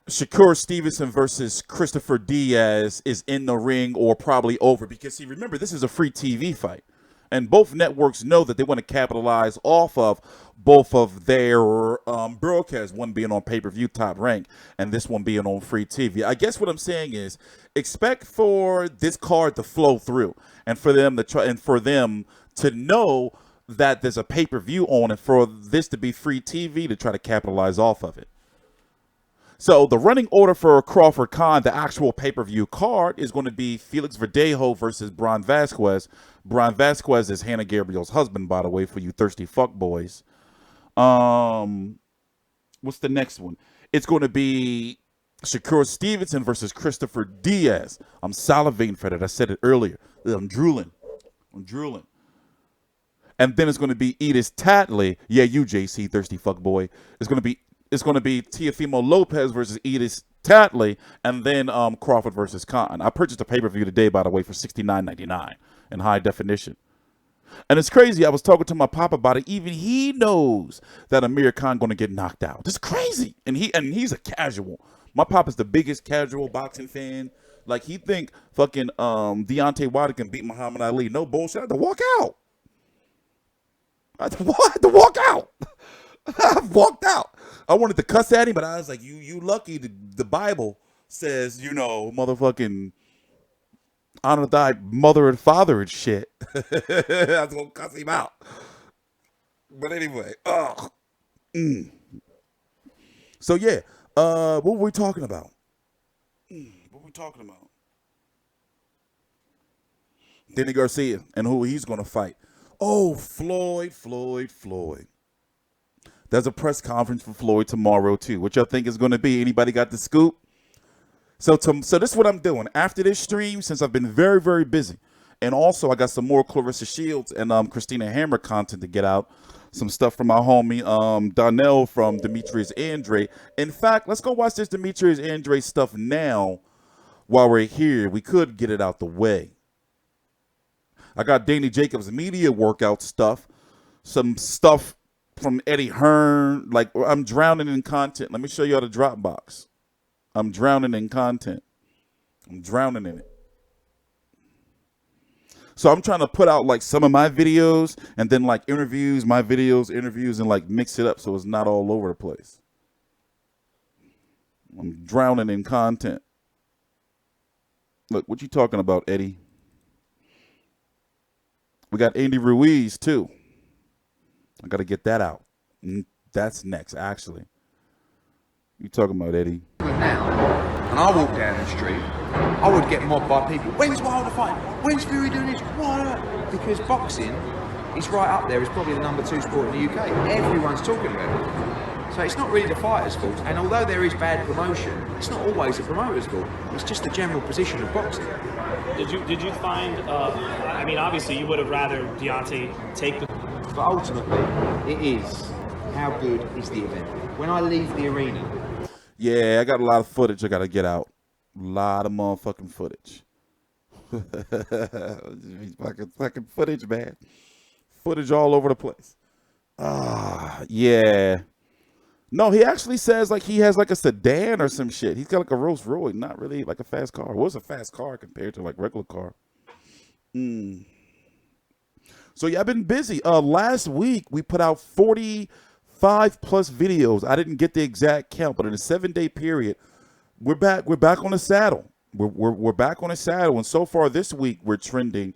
Shakur Stevenson versus Christopher Diaz is in the ring or probably over. Because, see, remember, this is a free TV fight. And both networks know that they want to capitalize off of both of their broadcasts, one being on pay-per-view Top Rank and this one being on free TV. I guess what I'm saying is expect for this card to flow through and for them to try and for them to know that there's a pay-per-view on and for this to be free TV to try to capitalize off of it. So the running order for Crawford Khan, the actual pay-per-view card, is going to be Felix Verdejo versus Brian Vasquez. Brian Vasquez is Hannah Gabriel's husband, by the way, for you thirsty fuck boys. What's the next one? It's going to be Shakur Stevenson versus Christopher Diaz. I'm salivating for that. I said it earlier. I'm drooling. And then it's going to be Edis Tatley. Yeah, you, JC, thirsty fuck boy. It's going to be Teofimo Lopez versus Edis Tatley, and then Crawford versus Khan. I purchased a pay-per-view today, by the way, for $69.99 in high definition. And it's crazy. I was talking to my pop about it. Even he knows that Amir Khan going to get knocked out. It's crazy. And he's a casual. My pop is the biggest casual boxing fan. Like, he think fucking Deontay Wilder can beat Muhammad Ali. No bullshit. I had to walk out. I had to walk out. I walked out. I wanted to cuss at him, but I was like, you lucky the Bible says, you know, motherfucking honor thy mother and father and shit. I was going to cuss him out. But anyway, So, yeah, what were we talking about? Danny Garcia and who he's going to fight. Oh, Floyd. There's a press conference for Floyd tomorrow, too. What y'all think is going to be? Anybody got the scoop? So this is what I'm doing. After this stream, since I've been very, very busy, and also I got some more Clarissa Shields and Christina Hammer content to get out. Some stuff from my homie Donnell from Demetrius Andre. In fact, let's go watch this Demetrius Andre stuff now while we're here. We could get it out the way. I got Danny Jacobs' media workout stuff. Some stuff from Eddie Hearn. Like, I'm drowning in content. Let me show you how to Dropbox. I'm drowning in content. I'm drowning in it. So I'm trying to put out like some of my videos and then like interviews, my videos, interviews, and like mix it up so it's not all over the place. I'm drowning in content. Look, what you talking about, Eddie? We got Andy Ruiz too. I got to get that out. That's next, actually. You talking about, Eddie? And I walk down the street, I would get mobbed by people. When's Wilder fighting? When's Fury doing this? What? Because boxing is right up there. It's probably the #2 sport in the UK. Everyone's talking about it. So it's not really the fighter's fault. And although there is bad promotion, it's not always the promoter's fault. It's just the general position of boxing. Did you find? I mean, obviously, you would have rather Deontay take the. But ultimately, it is how good is the event. When I leave the arena. Yeah, I got a lot of footage I got to get out. A lot of motherfucking footage. fucking footage, man. Footage all over the place. Yeah. No, he actually says like he has like a sedan or some shit. He's got like a Rolls Royce, not really like a fast car. What's a fast car compared to like regular car? So yeah, I've been busy. Last week we put out 40 5+ videos. I didn't get the exact count, but in a 7-day period, we're back on the saddle. We're back on the saddle, and so far this week we're trending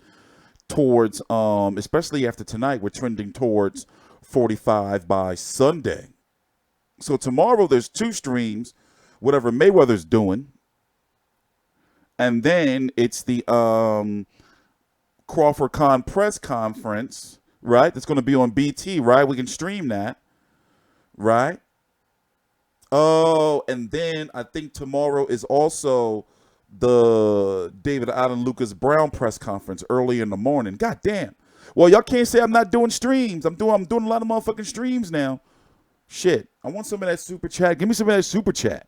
towards, especially after tonight, we're trending towards 45 by Sunday. So tomorrow there's 2 streams, whatever Mayweather's doing, and then it's the Crawford Khan press conference, right? That's going to be on BT, right? We can stream that, right? Oh, and then I think tomorrow is also the David Allen Lucas Brown press conference early in the morning. God damn. Well, y'all can't say I'm not doing streams. I'm doing a lot of motherfucking streams now. Shit. I want some of that super chat. Give me some of that super chat.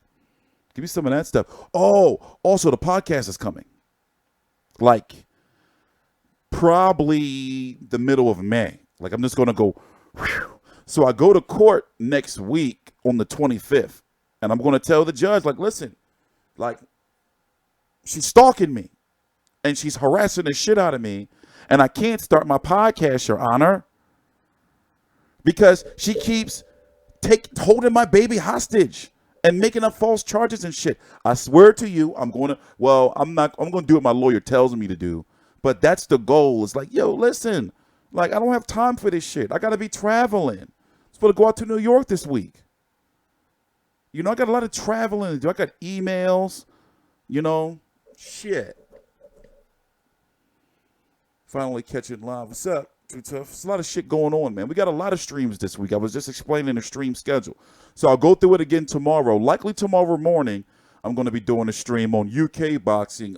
Give me some of that stuff. Oh, also the podcast is coming. Like probably the middle of May. Like I'm just going to go. Whew. So I go to court next week on the 25th. And I'm going to tell the judge, like, listen, like, she's stalking me. And she's harassing the shit out of me. And I can't start my podcast, Your Honor. Because she keeps holding my baby hostage and making up false charges and shit. I swear to you, I'm going to do what my lawyer tells me to do. But that's the goal. It's like, yo, listen, like, I don't have time for this shit. I got to be traveling. I'm supposed to go out to New York this week. You know, I got a lot of traveling to do. I got emails, you know, shit. Finally catching live. What's up? Too tough. There's a lot of shit going on, man. We got a lot of streams this week. I was just explaining the stream schedule. So I'll go through it again tomorrow. Likely tomorrow morning, I'm going to be doing a stream on UK boxing.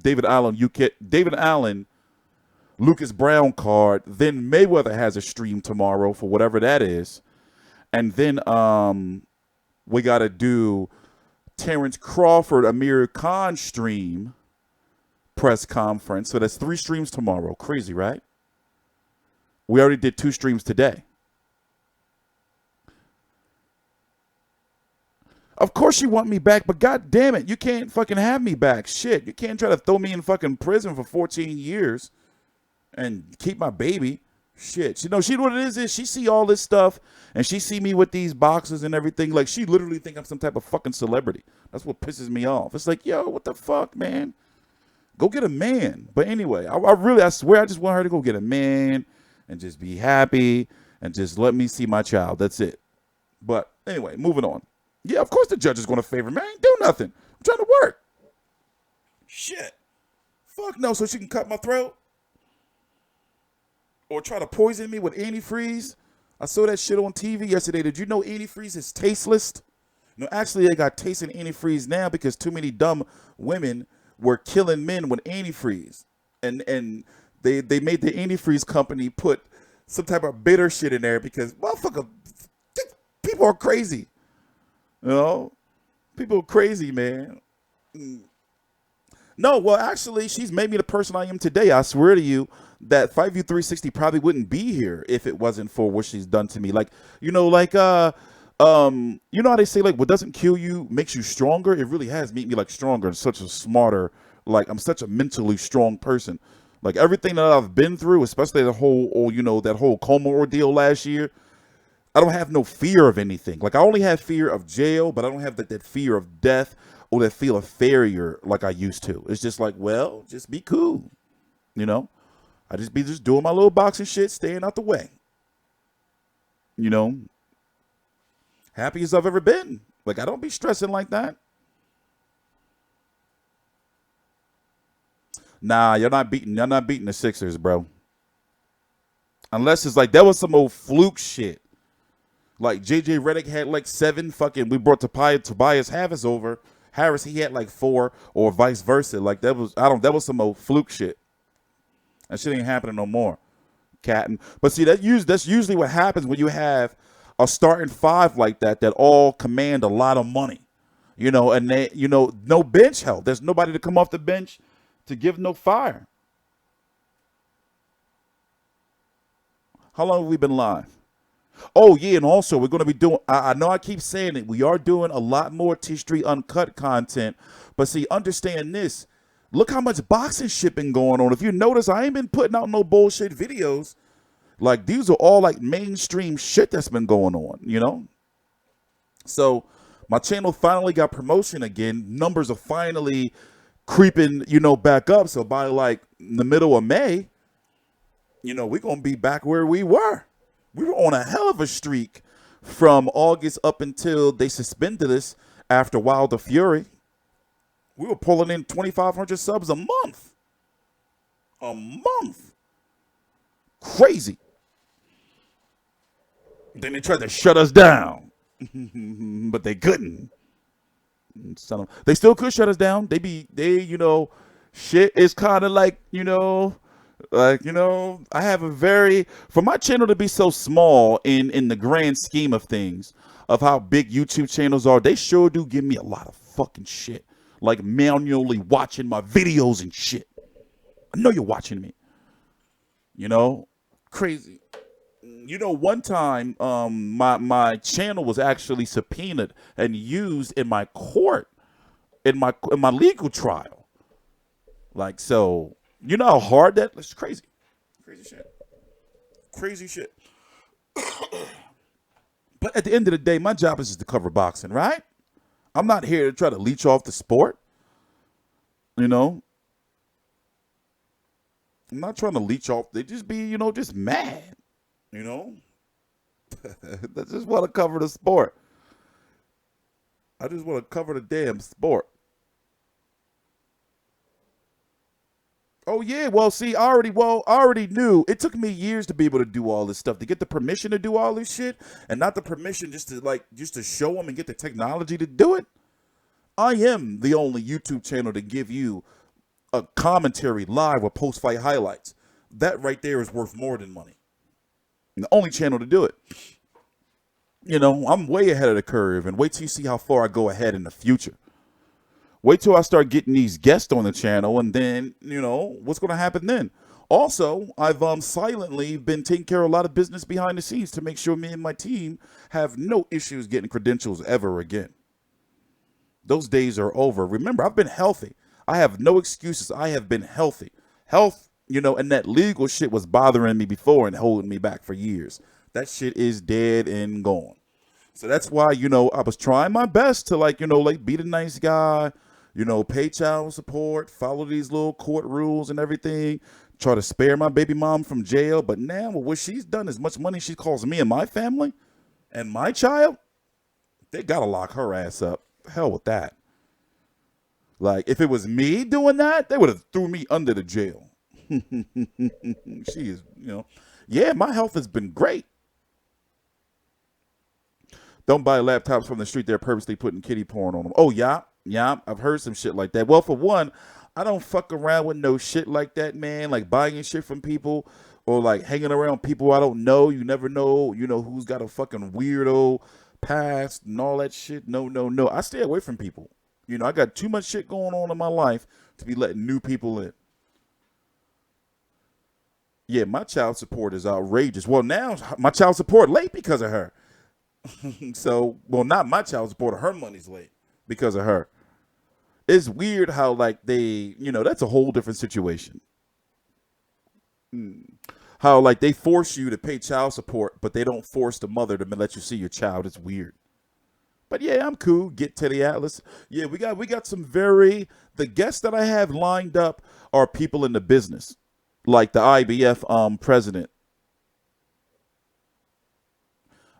David Allen, Lucas Brown card. Then Mayweather has a stream tomorrow for whatever that is. And then we got to do Terrence Crawford, Amir Khan stream press conference. So that's 3 streams tomorrow. Crazy, right? We already did 2 streams today. Of course you want me back, but god damn it, you can't fucking have me back. Shit, you can't try to throw me in fucking prison for 14 years and keep my baby. Shit, you know, what it is she see all this stuff and she see me with these boxes and everything. Like, she literally think I'm some type of fucking celebrity. That's what pisses me off. It's like, yo, what the fuck, man? Go get a man. But anyway, I swear I just want her to go get a man and just be happy and just let me see my child. That's it. But anyway, moving on. Yeah, of course the judge is going to favor me. I ain't do nothing. I'm trying to work. Shit. Fuck no, so she can cut my throat? Or try to poison me with antifreeze? I saw that shit on TV yesterday. Did you know antifreeze is tasteless? No, actually, they got taste in antifreeze now because too many dumb women were killing men with antifreeze. And they made the antifreeze company put some type of bitter shit in there because, motherfucker, people are crazy. You know? People are crazy, man. No, well, actually, she's made me the person I am today. I swear to you that Fight View 360 probably wouldn't be here if it wasn't for what she's done to me. Like, you know, like, you know how they say, like, what doesn't kill you makes you stronger? It really has made me, like, stronger and such a smarter, like, I'm such a mentally strong person. Like, everything that I've been through, especially that whole coma ordeal last year, I don't have no fear of anything. Like, I only have fear of jail, but I don't have that fear of death or that feel of failure like I used to. It's just like, well, just be cool. You know? I just be doing my little boxing shit, staying out the way. You know? Happy as I've ever been. Like, I don't be stressing like that. Nah, you're not beating the Sixers, bro. Unless it's like, that was some old fluke shit. Like, JJ Redick had like 7 fucking, we brought Tobias Harris, he had like 4, or vice versa. Like, that was some old fluke shit. That shit ain't happening no more, Captain. But see, that's usually what happens when you have a starting 5 like that all command a lot of money. You know, and they, you know, no bench help. There's nobody to come off the bench to give no fire. How long have we been live? Oh, yeah, and also we're going to be doing, I know I keep saying it, we are doing a lot more T Street Uncut content, but see, understand this. Look how much boxing shit been going on. If you notice, I ain't been putting out no bullshit videos. Like, these are all like mainstream shit that's been going on, you know? So my channel finally got promotion again. Numbers are finally creeping, you know, back up. So by like the middle of May, you know, we're going to be back where we were. We were on a hell of a streak from August up until they suspended us after Wilder Fury. We were pulling in 2,500 subs a month. A month. Crazy. Then they tried to shut us down. But they couldn't. They still could shut us down. You know, shit is kind of like, you know, I have for my channel to be so small in the grand scheme of things, of how big YouTube channels are, they sure do give me a lot of fucking shit. Like manually watching my videos and shit. I know you're watching me. You know, crazy. You know, one time, my channel was actually subpoenaed and used in my court, in my legal trial. Like, so, you know how hard that's crazy. Crazy shit. Crazy shit. But at the end of the day, my job is just to cover boxing, right? I'm not here to try to leech off the sport. You know? I'm not trying to leech off. They just be, you know, just mad. You know? I just want to cover the sport. I just want to cover the damn sport. Oh, yeah. Well, see, I already knew. It took me years to be able to do all this stuff, to get the permission to do all this shit, and not the permission just to show them and get the technology to do it. I am the only YouTube channel to give you a commentary live or post-fight highlights. That right there is worth more than money. I'm the only channel to do it. You know, I'm way ahead of the curve, and wait till you see how far I go ahead in the future. Wait till I start getting these guests on the channel, and then, you know, what's going to happen then? Also, I've silently been taking care of a lot of business behind the scenes to make sure me and my team have no issues getting credentials ever again. Those days are over. Remember, I've been healthy. I have no excuses. I have been healthy. Health, you know, and that legal shit was bothering me before and holding me back for years. That shit is dead and gone. So that's why, you know, I was trying my best to, like, you know, like, be the nice guy, you know, pay child support, follow these little court rules and everything, try to spare my baby mom from jail. But now what she's done, as much money she calls me and my family and my child, they got to lock her ass up. Hell with that. Like, if it was me doing that, they would have threw me under the jail. She is, you know, yeah, my health has been great. Don't buy laptops from the street. They're purposely putting kiddie porn on them. Oh, yeah. I've heard some shit like that. Well, for one, I don't fuck around with no shit like that, man. Like buying shit from people or like hanging around people I don't know. You never know, you know, who's got a fucking weirdo past and all that shit. No. I stay away from people. You know, I got too much shit going on in my life to be letting new people in. Yeah, my child support is outrageous. Well, now my child support late because of her. So, well, not my child support. Her money's late because of her. It's weird how, like, they, you know, that's a whole different situation. How, like, they force you to pay child support, but they don't force the mother to let you see your child. It's weird. But yeah, I'm cool. Get to the Atlas. Yeah, we got some the guests that I have lined up are people in the business, like the IBF president.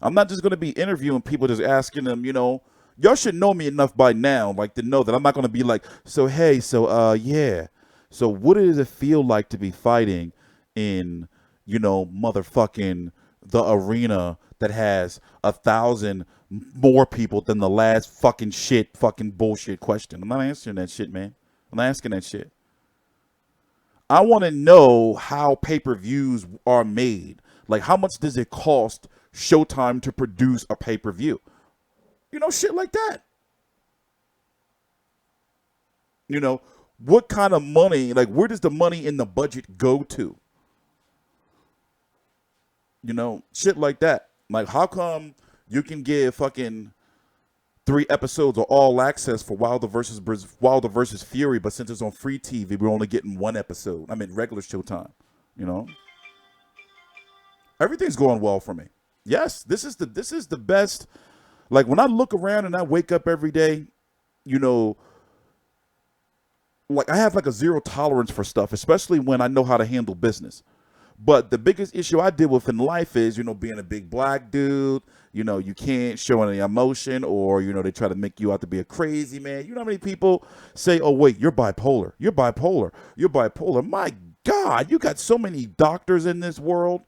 I'm not just going to be interviewing people, just asking them, you know, y'all should know me enough by now, like, to know that I'm not going to be like, yeah. So what does it feel like to be fighting in, you know, motherfucking the arena that has 1,000 more people than the last fucking bullshit question? I'm not answering that shit, man. I'm not asking that shit. I want to know how pay-per-views are made. Like, how much does it cost Showtime to produce a pay-per-view? You know, shit like that. You know, what kind of money, like, where does the money in the budget go to? You know, shit like that. Like, how come you can give fucking 3 episodes of All Access for Wilder versus Fury, but since it's on free TV, we're only getting 1 episode. I mean, regular Showtime, you know? Everything's going well for me. Yes, this is the best. Like when I look around and I wake up every day, you know, like I have like a zero tolerance for stuff, especially when I know how to handle business. But the biggest issue I deal with in life is, you know, being a big black dude, you know, you can't show any emotion, or, you know, they try to make you out to be a crazy man. You know how many people say, oh, wait, you're bipolar. You're bipolar. You're bipolar. My God, you got so many doctors in this world.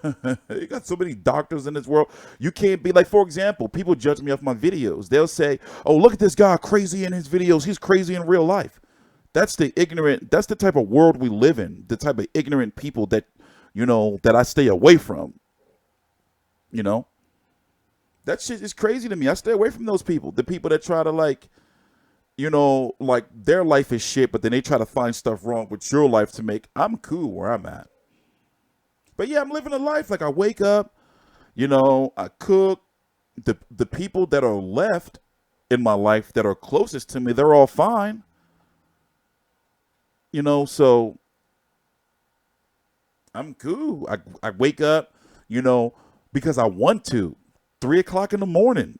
You got so many doctors in this world. You can't be like, for example, people judge me off my videos. They'll say, oh, look at this guy crazy in his videos. He's crazy in real life. That's the ignorant. That's the type of world we live in. The type of ignorant people that, you know, that I stay away from. You know, that shit is crazy to me. I stay away from those people. The people that try to, like, you know, like their life is shit, but then they try to find stuff wrong with your life to make. I'm cool where I'm at. But yeah, I'm living a life. Like I wake up, you know, I cook. The people that are left in my life that are closest to me, they're all fine. You know, so I'm cool. I wake up, you know, because I want to. 3 o'clock in the morning.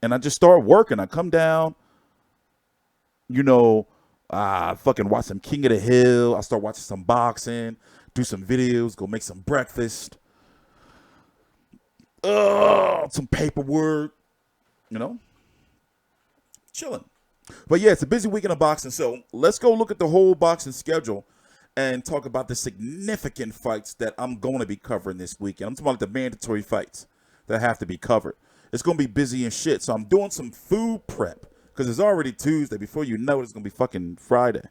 And I just start working. I come down, you know, fucking watch some King of the Hill. I start watching some boxing, do some videos, go make some breakfast. Some paperwork, you know, chilling. But yeah, it's a busy weekend of boxing. So let's go look at the whole boxing schedule and talk about the significant fights that I'm going to be covering this weekend. I'm talking about the mandatory fights that have to be covered. It's going to be busy and shit. So I'm doing some food prep because it's already Tuesday. Before you know it, it's going to be fucking Friday.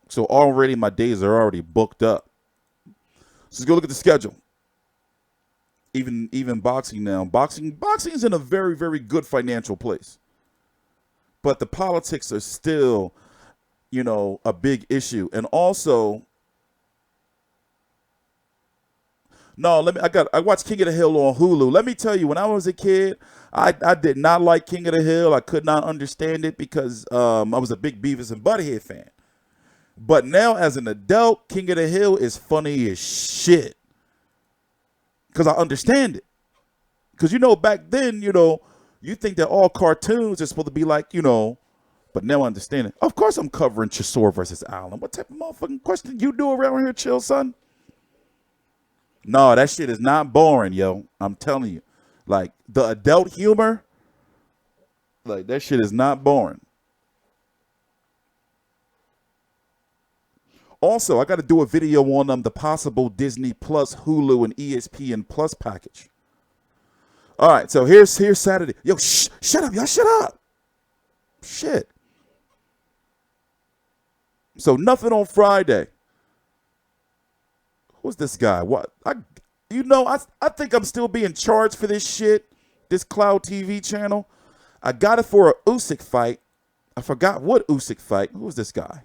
So already my days are already booked up. So let's go look at the schedule. Even boxing now. Boxing is in a very, very good financial place. But the politics are still, you know, a big issue. And also, no, I watched King of the Hill on Hulu. Let me tell you, when I was a kid, I did not like King of the Hill. I could not understand it because I was a big Beavis and Butthead fan. But now as an adult, King of the Hill is funny as shit. Because I understand it. Because, you know, back then, you know, you think that all cartoons are supposed to be like, you know, but now I understand it. Of course I'm covering Chisora versus Allen. What type of motherfucking question you do around here, chill, son? No, that shit is not boring, yo. I'm telling you. Like, the adult humor, like, that shit is not boring. Also, I got to do a video on the possible Disney Plus, Hulu, and ESPN Plus package. All right, so here's Saturday. Yo, shut up, y'all, shut up. Shit. So nothing on Friday. Who's this guy? What? I think I'm still being charged for this shit. This Cloud TV channel. I got it for a Usyk fight. I forgot what Usyk fight. Who is this guy?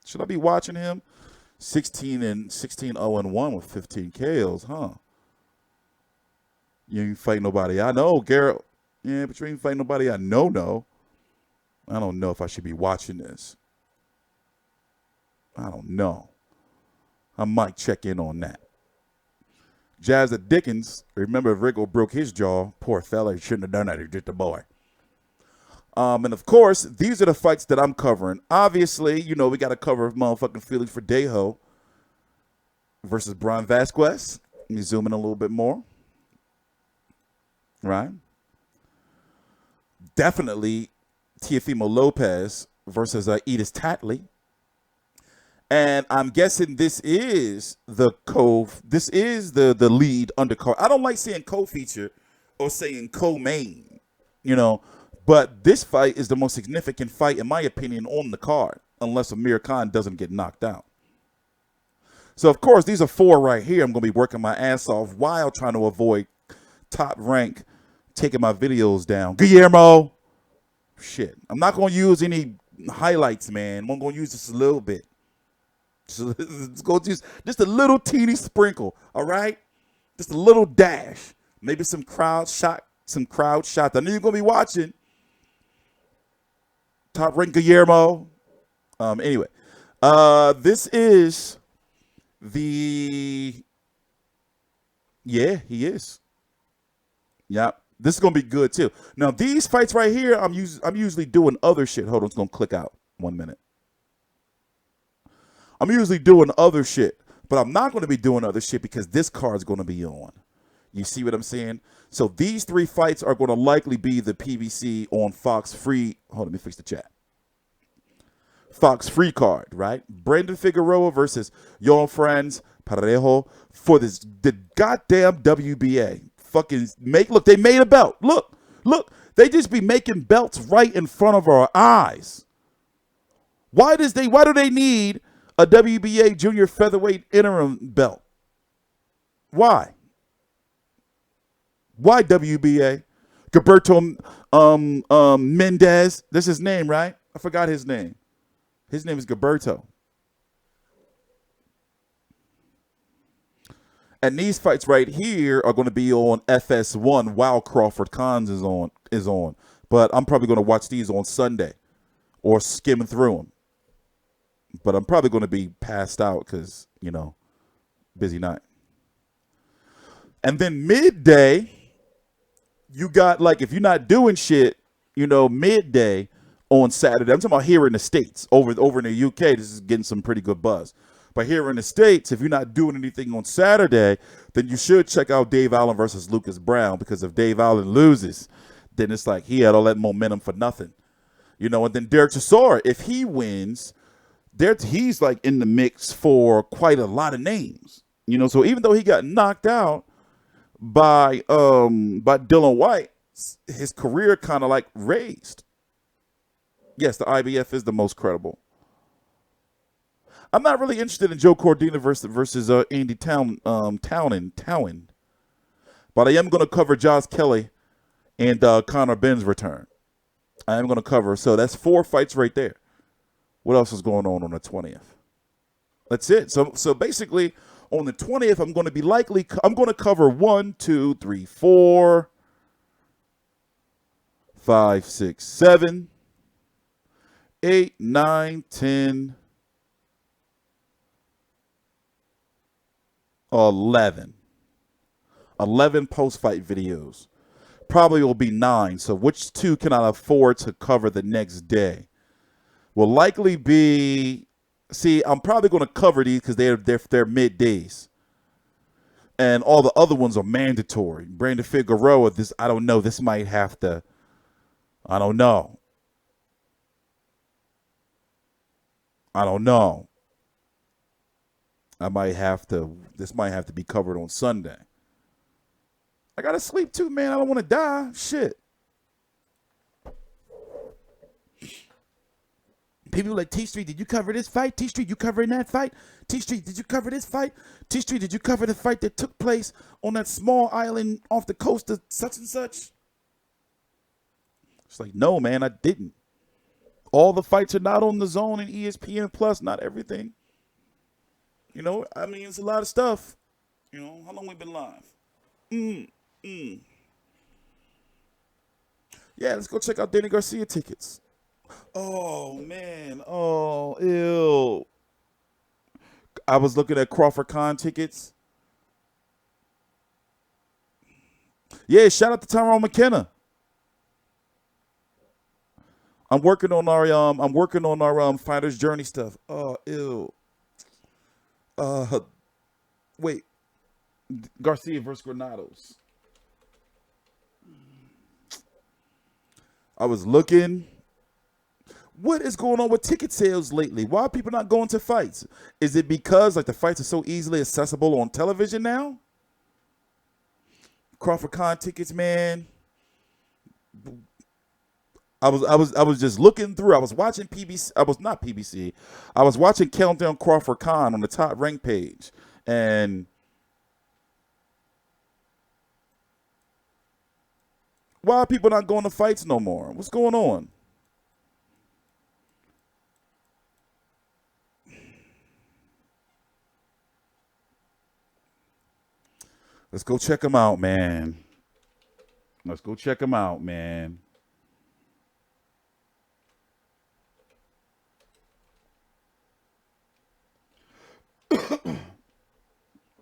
Should I be watching him? 16-0-1 with 15 KOs, huh? You ain't fight nobody I know, Garrett. Yeah, but you ain't fight nobody I know, no. I don't know if I should be watching this. I don't know. I might check in on that. Jazz the Dickens. Remember, if Rico broke his jaw, poor fella, he shouldn't have done that. He's just a boy. And of course, these are the fights that I'm covering. Obviously, you know, we got to cover motherfucking Felix Verdejo versus Brian Vasquez. Let me zoom in a little bit more. Right? Definitely Teofimo Lopez versus Edis Tatley. And I'm guessing this is the lead undercard. I don't like saying co-feature or saying co-main, you know. But this fight is the most significant fight, in my opinion, on the card, unless Amir Khan doesn't get knocked out. So, of course, these are 4 right here. I'm going to be working my ass off while trying to avoid Top Rank taking my videos down. Guillermo! Shit. I'm not going to use any highlights, man. I'm going to use just a little bit. Let's go use just a little teeny sprinkle, all right? Just a little dash. Maybe some crowd shots. I know you're going to be watching. Top Rank Guillermo. Anyway, This is the. Yeah, he is. Yeah, this is gonna be good too. Now these fights right here, I'm usually doing other shit. Hold on, it's gonna click out. 1 minute. I'm usually doing other shit, but I'm not gonna be doing other shit because this card's gonna be on. You see what I'm saying? So these 3 fights are gonna likely be the PBC on Fox Free. Hold on, let me fix the chat. Fox Free card, right? Brandon Figueroa versus Yonfrez Parejo for the goddamn WBA. Fucking look, they made a belt. Look, they just be making belts right in front of our eyes. Why do they need a WBA junior featherweight interim belt? Why? Why WBA? Gilberto Mendez. That's his name, right? I forgot his name. His name is Gilberto. And these fights right here are going to be on FS1 while Crawford Khans is on. But I'm probably going to watch these on Sunday or skim through them. But I'm probably going to be passed out because, busy night. And then midday, you got, like, if you're not doing shit, midday on Saturday. I'm talking about here in the States. Over in the UK, this is getting some pretty good buzz. But here in the States, if you're not doing anything on Saturday, then you should check out Dave Allen versus Lucas Brown, because if Dave Allen loses, then it's like he had all that momentum for nothing. And then Derek Chisora, if he wins, he's like in the mix for quite a lot of names. So even though he got knocked out by Dylan White, his career kind of like raised. Yes, the IBF is the most credible. I'm not really interested in Joe Cordina versus Andy Townend. But I am going to cover Josh Kelly and Conor Benn's return. I am going to cover. So that's 4 fights right there. What else is going on the 20th? That's it. So basically, on the 20th, I'm going to cover 1, 2, 3, 4, 5, 6, 7, 8, 9, 10, 11 post-fight videos. Probably will be 9. So which 2 can I afford to cover the next day? Will likely be. See, I'm probably going to cover these because they're middays, and all the other ones are mandatory. Brandon Figueroa. I don't know. This might have to. I don't know. This might have to be covered on Sunday. I gotta sleep too, man. I don't want to die. Shit. People are like, T-Street, did you cover this fight? T-Street, you covering that fight? T-Street, did you cover this fight? T-Street, did you cover the fight that took place on that small island off the coast of such and such? It's like, no, man, I didn't. All the fights are not on the Zone and ESPN Plus, not everything. It's a lot of stuff. How long we been live? Yeah, let's go check out Danny Garcia tickets. Oh, man. Oh, ew. I was looking at Crawford Khan tickets. Yeah, shout out to Tyrone McKenna. I'm working on our Fighter's Journey stuff. Oh, ew. Wait. Garcia versus Granados. I was looking. What is going on with ticket sales lately? Why are people not going to fights? Is it because the fights are so easily accessible on television now? Crawford Khan tickets, man. I was just looking through. I was watching PBC. I was not PBC. I was watching Countdown Crawford Khan on the top rank page, and why are people not going to fights no more? What's going on? Let's go check them out, man. Let's go check them out, man.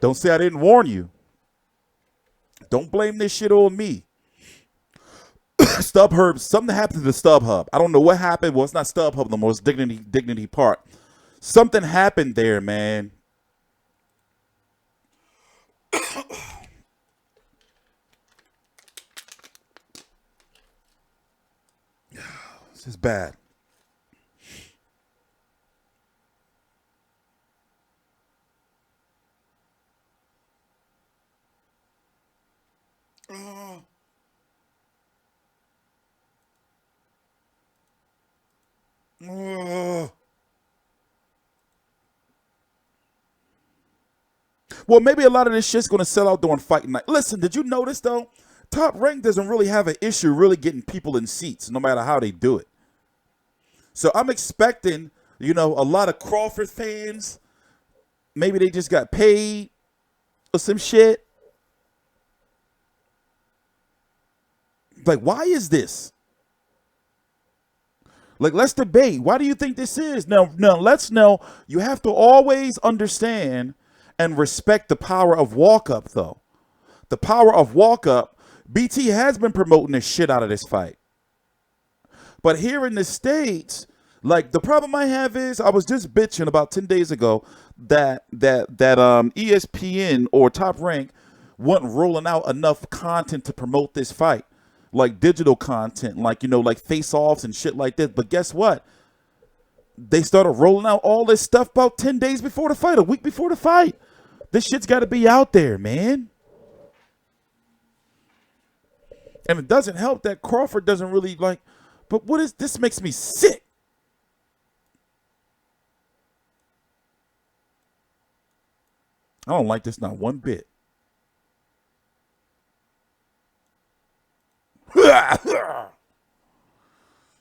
Don't say I didn't warn you. Don't blame this shit on me. StubHub, something happened to the StubHub. I don't know what happened. Well, it's not StubHub no more. It's Dignity Park. Something happened there, man. This is bad. Well, maybe a lot of this shit's going to sell out during fight night. Listen, did you notice, though? Top Rank doesn't really have an issue really getting people in seats, no matter how they do it. So I'm expecting, you know, a lot of Crawford fans. Maybe they just got paid or some shit. Like, why is this? Like, let's debate. Why do you think this is? Now, let's know. You have to always understand and respect the power of walk-up, though. The power of walk-up, BT has been promoting the shit out of this fight. But here in the States, like, the problem I have is I was just bitching about 10 days ago that ESPN or Top Rank wasn't rolling out enough content to promote this fight. Like digital content, like, you know, like face-offs and shit like this. But guess what? They started rolling out all this stuff about 10 days before the fight, a week before the fight. This shit's got to be out there, man. And it doesn't help that Crawford doesn't really like, but what is, this makes me sick. I don't like this not one bit.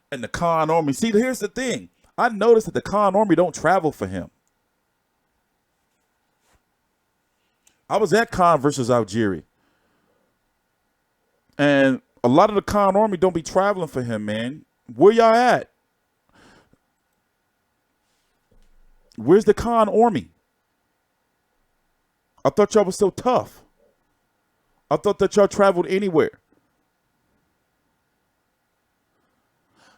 And the Khan Army. See, here's the thing. I noticed that the Khan Army don't travel for him. I was at Khan versus Algeria. And a lot of the Khan Army don't be traveling for him, man. Where y'all at? Where's the Khan Army? I thought y'all was so tough. I thought that y'all traveled anywhere.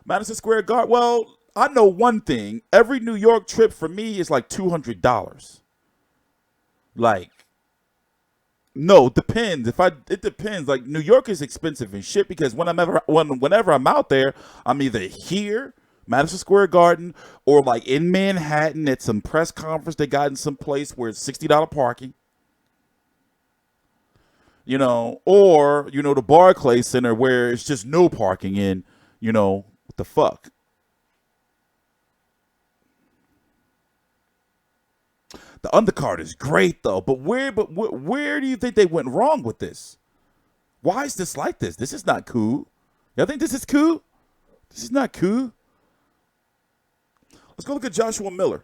Madison Square Garden. Well, I know one thing. Every New York trip for me is like $200. Like, no, it depends. It depends. Like, New York is expensive and shit because whenever I'm out there, I'm either here, Madison Square Garden, or like in Manhattan at some press conference they got in some place where it's $60 parking. You know, or, you know, the Barclays Center where it's just no parking in, you know, what the fuck? The undercard is great though, but where do you think they went wrong with this? Why is this like this? This is not cool. Y'all think this is cool? This is not cool. Let's go look at Joshua Miller.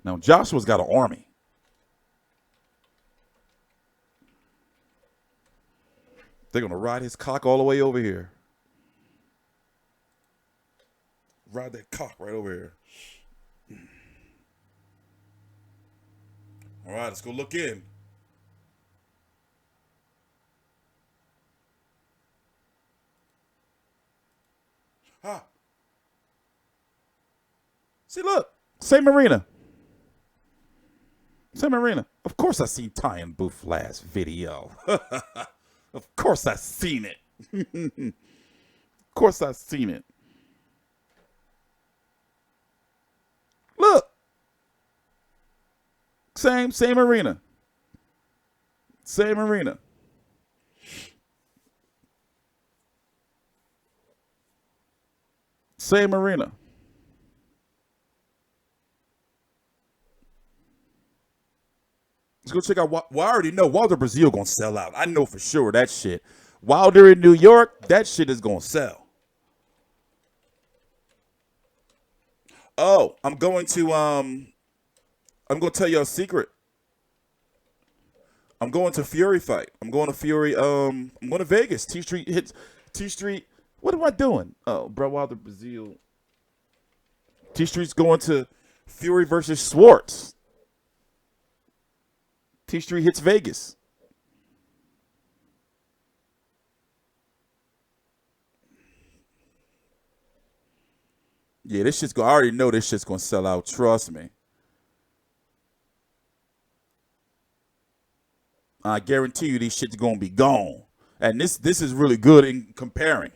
Now Joshua's got an army. They're going to ride his cock all the way over here. Ride that cock right over here. All right, let's go look in. Ah. See, look. Same arena. Same arena. Of course I seen Ty and Booth last video. Of course I seen it. Of course I seen it. Look. Same arena. Same arena. Same arena. Let's go check out. Well, I already know Wilder Brazil gonna sell out. I know for sure that shit. Wilder in New York, that shit is gonna sell. Oh, I'm going to tell you a secret. I'm going to Fury fight. I'm going to Fury. I'm going to Vegas. T Street hits. T Street. What am I doing? Oh, bro, Wilder Brazil. T Street's going to Fury versus Schwartz. T Street hits Vegas. Yeah, this shit's I already know this shit's gonna sell out. Trust me. I guarantee you these shit's gonna be gone. And this is really good in comparing.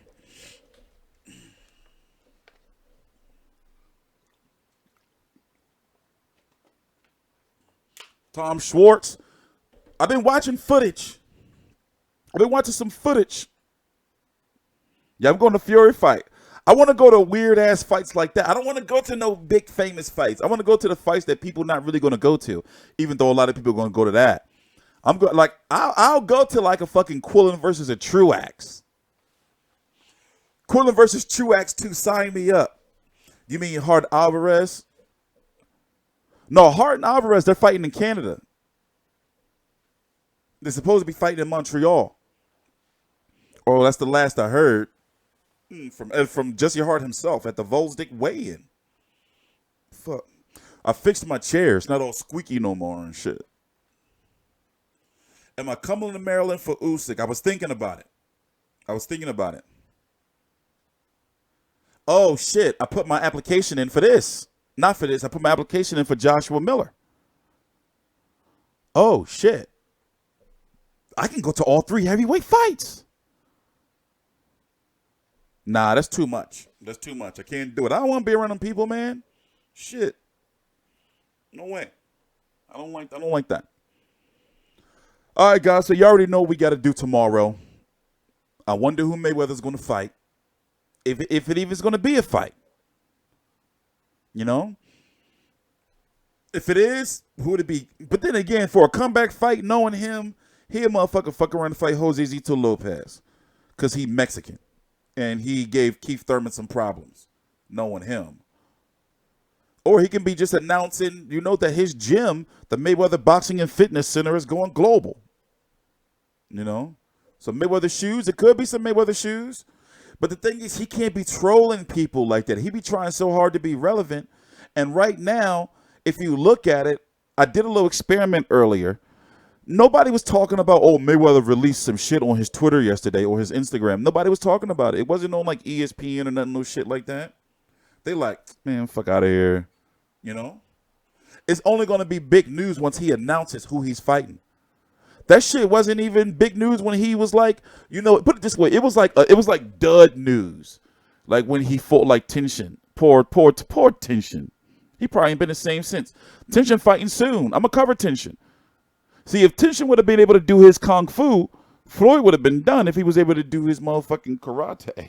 Tom Schwartz. I've been watching footage. I've been watching some footage. Yeah, I'm going to Fury fight. I want to go to weird ass fights like that. I don't want to go to no big famous fights. I want to go to the fights that people not really going to go to, even though a lot of people are going to go to that. I'm going like I'll go to like a fucking Quillen versus a Truax. Quillen versus Truax 2. Sign me up. You mean Hart Alvarez? No, Hart and Alvarez, they're fighting in Canada. They're supposed to be fighting in Montreal. Oh, that's the last I heard. From Jesse Hart himself at the Volsdick weigh-in. Fuck. I fixed my chair. It's not all squeaky no more and shit. Am I coming to Maryland for Usyk? I was thinking about it. Oh, shit. I put my application in for this. Not for this. I put my application in for Joshua Miller. Oh, shit. I can go to all 3 heavyweight fights. Nah, that's too much. That's too much. I can't do it. I don't want to be around them people, man. Shit. No way. I don't like that. All right, guys. So you already know what we got to do tomorrow. I wonder who Mayweather's going to fight. If it even is going to be a fight. You know? If it is, who would it be? But then again, for a comeback fight, knowing him, he a motherfucker fuck around to fight Jose Zito Lopez. Because he Mexican. And he gave Keith Thurman some problems, knowing him. Or he can be just announcing, you know, that his gym, the Mayweather Boxing and Fitness Center, is going global. You know? So Mayweather shoes, it could be some Mayweather shoes. But the thing is, he can't be trolling people like that. He be trying so hard to be relevant. And right now, if you look at it, I did a little experiment earlier. Nobody was talking about, oh, Mayweather released some shit on his Twitter yesterday or his Instagram. Nobody was talking about it. It wasn't on like ESPN or nothing, no shit like that. They like, man, fuck out of here. You know? It's only going to be big news once he announces who he's fighting. That shit wasn't even big news when he was like, you know, put it this way. It was like dud news. Like when he fought like Tenshin. Poor Tenshin. He probably ain't been the same since. Tenshin fighting soon. I'm going to cover Tenshin. See, if Tenshin would have been able to do his kung fu, Floyd would have been done if he was able to do his motherfucking karate.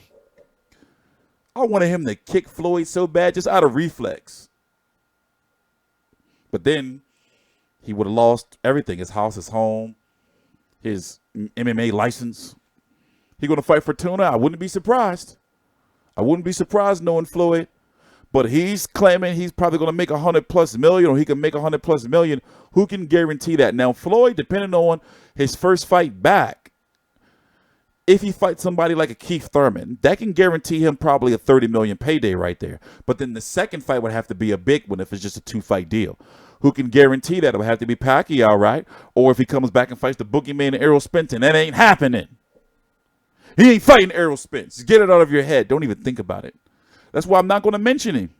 I wanted him to kick Floyd so bad, just out of reflex. But then he would have lost everything. His house, his home, his MMA license. He going to fight for Tuna? I wouldn't be surprised. I wouldn't be surprised knowing Floyd. But he's claiming he's probably going to make $100+ million, or he can make $100+ million. Who can guarantee that? Now, Floyd, depending on his first fight back, if he fights somebody like a Keith Thurman, that can guarantee him probably a $30 million payday right there. But then the second fight would have to be a big one if it's just a 2-fight deal. Who can guarantee that? It would have to be Pacquiao, right? Or if he comes back and fights the boogeyman Errol Spence, and that ain't happening. He ain't fighting Errol Spence. Get it out of your head. Don't even think about it. That's why I'm not going to mention him.